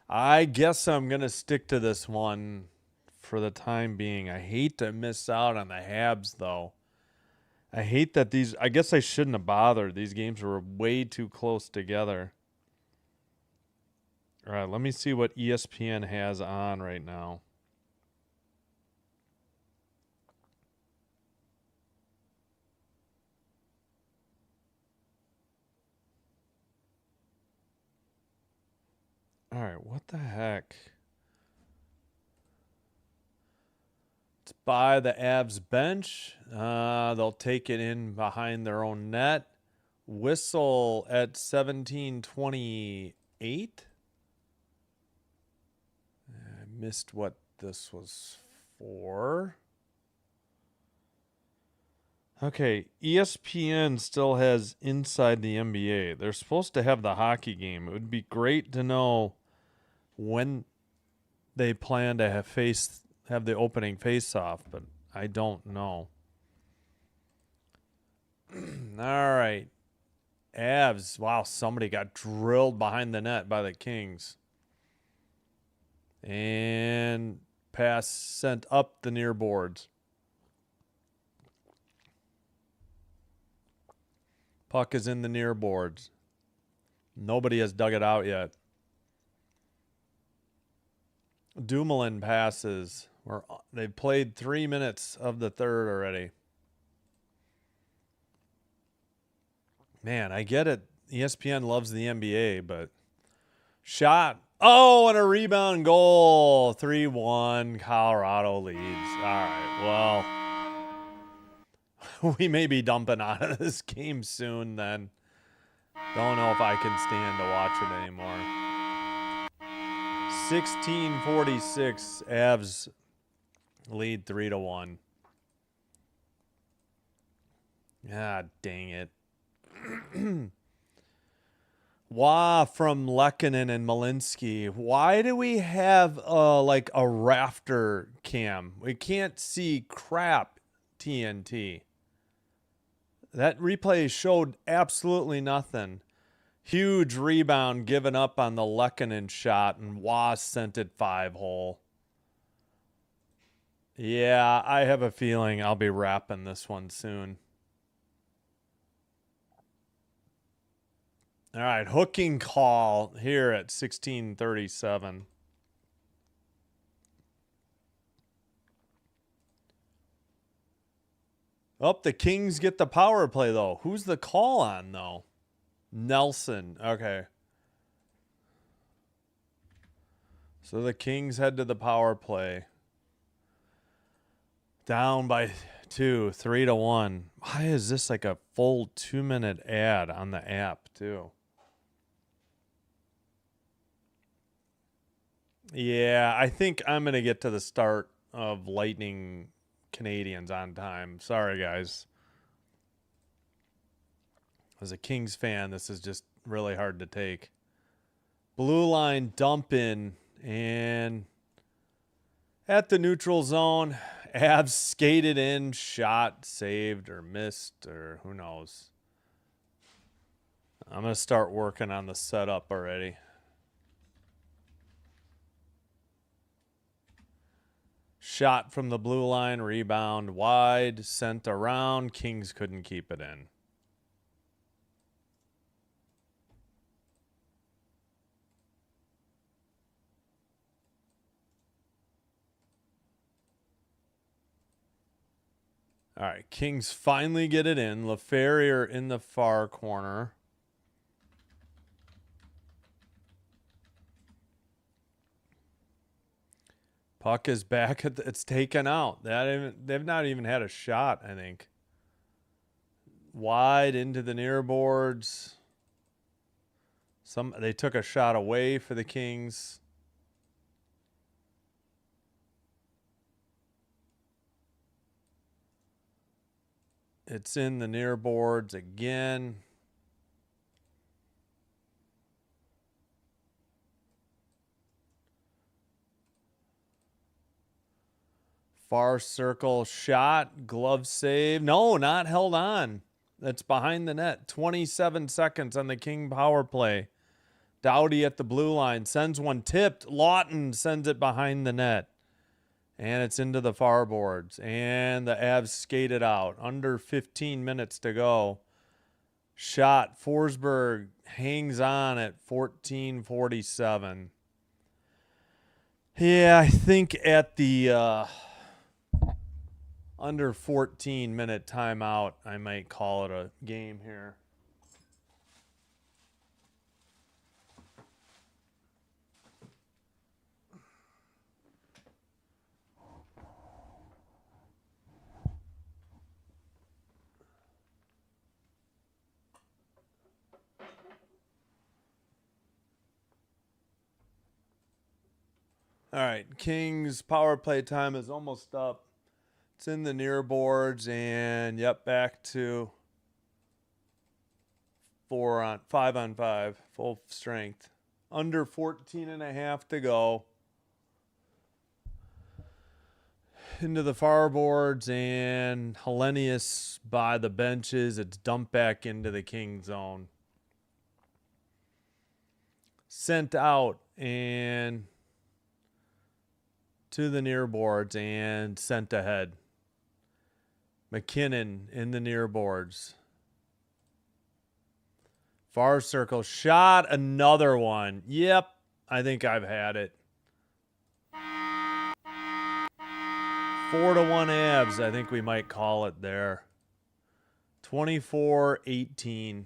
I guess I'm going to stick to this one for the time being. I hate to miss out on the Habs, though. I hate that these, I guess I shouldn't have bothered. These games were way too close together. All right, let me see what ESPN has on right now. All right, what the heck? It's by the Avs bench. They'll take it in behind their own net. Whistle at 17:28. I missed what this was for. Okay, ESPN still has Inside the NBA. They're supposed to have the hockey game. It would be great to know when they plan to have the opening face-off, but I don't know. All right. Avs. Wow, somebody got drilled behind the net by the Kings. And pass sent up the near boards. Puck is in the near boards. Nobody has dug it out yet. Dumoulin passes. They've played 3 minutes of the third already. Man, I get it. ESPN loves the NBA, but shot. Oh, and a rebound goal. 3-1. Colorado leads. All right, well, we may be dumping out of this game soon then. Don't know if I can stand to watch it anymore. 16:46. Avs lead 3-1. Ah, dang it. Wah from Lehkonen and Malinsky. Why do we have like a rafter cam? We can't see crap, TNT. That replay showed absolutely nothing. Huge rebound given up on the Lehkonen shot, and Wah sent it 5-hole. Yeah, I have a feeling I'll be wrapping this one soon. All right, hooking call here at 16:37. Oh, the Kings get the power play, though. Who's the call on, though? Nelson. Okay. So the Kings head to the power play. Down by 2, 3-1. Why is this like a full 2-minute ad on the app, too? Yeah, I think I'm going to get to the start of Lightning Canadians on time. Sorry, guys. As a Kings fan, this is just really hard to take. Blue line dump in, and at the neutral zone, Avs skated in, shot, saved, or missed, or who knows. I'm going to start working on the setup already. Shot from the blue line, rebound wide, sent around. Kings couldn't keep it in. All right, Kings finally get it in. LaFerrier in the far corner. Puck is back at it's taken out. They've not even had a shot, I think. Wide into the near boards. They took a shot away for the Kings. It's in the near boards again. Far circle shot, glove save. No, not held on. That's behind the net. 27 seconds on the King power play. Doughty at the blue line sends one tipped. Lawton sends it behind the net. And it's into the far boards. And the Avs skated out. Under 15 minutes to go. Shot. Forsberg hangs on at 14:47. Yeah, I think at the under 14-minute timeout, I might call it a game here. All right, Kings power play time is almost up. It's in the near boards, and yep, back to 5-on-5, full strength. Under 14.5 to go. Into the far boards, and Hellenius by the benches. It's dumped back into the King zone. Sent out, and to the near boards and sent ahead. McKinnon in the near boards. Far circle shot, another one. Yep, I think I've had it. 4-1 Avs, I think we might call it there. 24-18.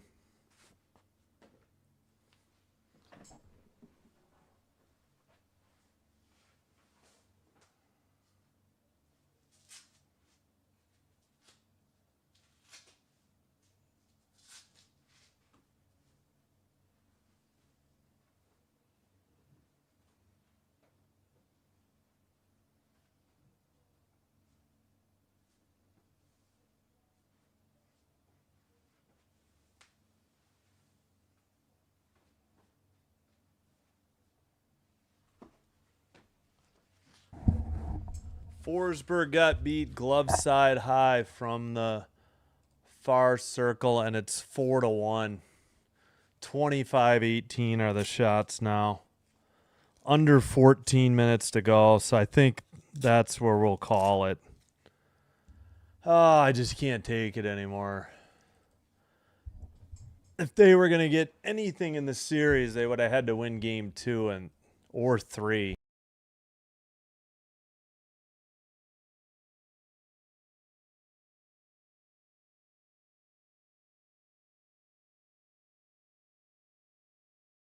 Forsberg got beat glove side high from the far circle, and it's 4-1. 25-18 are the shots now. Under 14 minutes to go, so I think that's where we'll call it. Oh, I just can't take it anymore. If they were going to get anything in the series, they would have had to win game 2 or 3.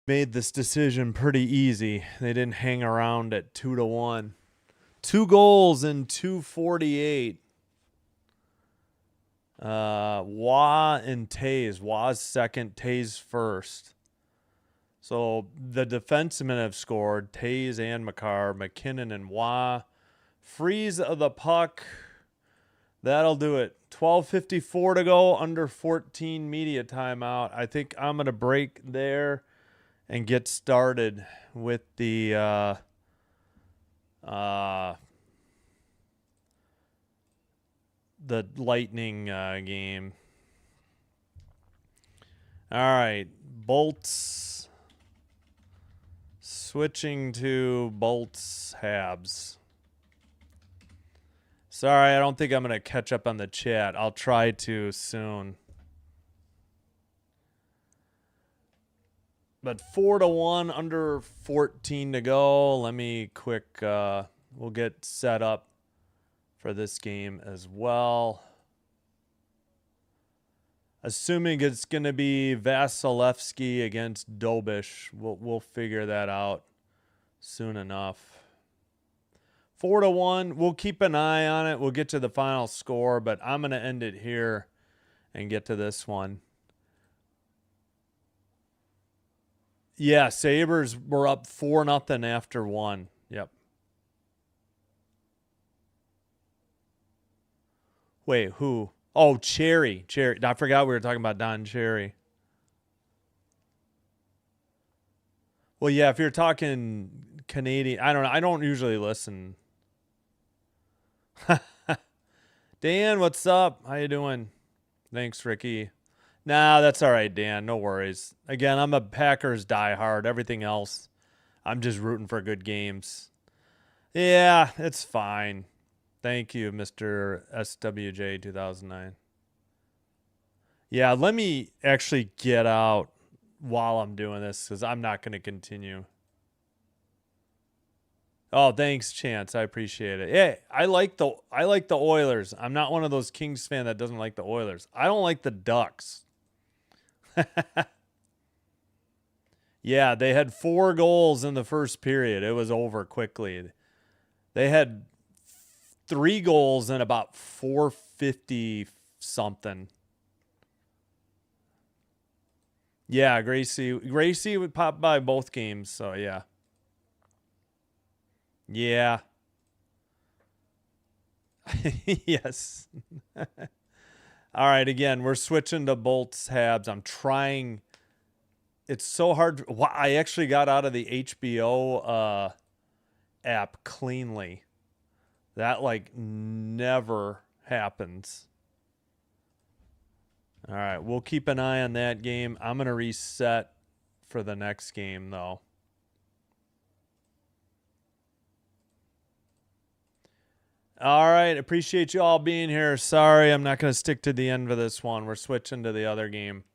Made this decision pretty easy. They didn't hang around at 2-1. 2 goals in 2:48. Wah and Tays. Wah's second, Tays first. So the defensemen have scored. Tays and Makar, McKinnon and Wah. Freeze of the puck. That'll do it. 12:54 to go. Under 14 media timeout. I think I'm going to break there and get started with the Lightning game. All right, Bolts. Switching to Bolts Habs. Sorry, I don't think I'm going to catch up on the chat. I'll try to soon. But 4-1, under 14 to go. Let me we'll get set up for this game as well. Assuming it's going to be Vasilevsky against Dobish. We'll figure that out soon enough. 4-1. We'll keep an eye on it. We'll get to the final score, but I'm going to end it here and get to this one. Yeah, Sabres were up 4-0 after 1. Yep. Wait, who? Oh, Cherry. I forgot we were talking about Don Cherry. Well, yeah, if you're talking Canadian, I don't know. I don't usually listen. Dan, what's up? How you doing? Thanks, Ricky. Nah, that's all right, Dan. No worries. Again, I'm a Packers diehard. Everything else, I'm just rooting for good games. Yeah, it's fine. Thank you, Mr. SWJ 2009. Yeah, let me actually get out while I'm doing this because I'm not going to continue. Oh, thanks, Chance. I appreciate it. Yeah, I like the Oilers. I'm not one of those Kings fan that doesn't like the Oilers. I don't like the Ducks. Yeah, they had 4 goals in the first period. It was over quickly. They had 3 goals in about 450 something. Yeah, Gracie would pop by both games, so yeah. Yeah. Yes. All right, again, we're switching to Bolts Habs. I'm trying. It's so hard. I actually got out of the HBO app cleanly. That like never happens. All right, we'll keep an eye on that game. I'm going to reset for the next game, though. All right, appreciate you all being here. Sorry, I'm not going to stick to the end of this one. We're switching to the other game.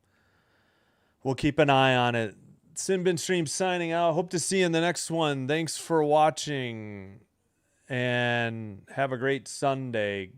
We'll keep an eye on it. Sinbin Stream signing out. Hope to see you in the next one. Thanks for watching, and have a great Sunday.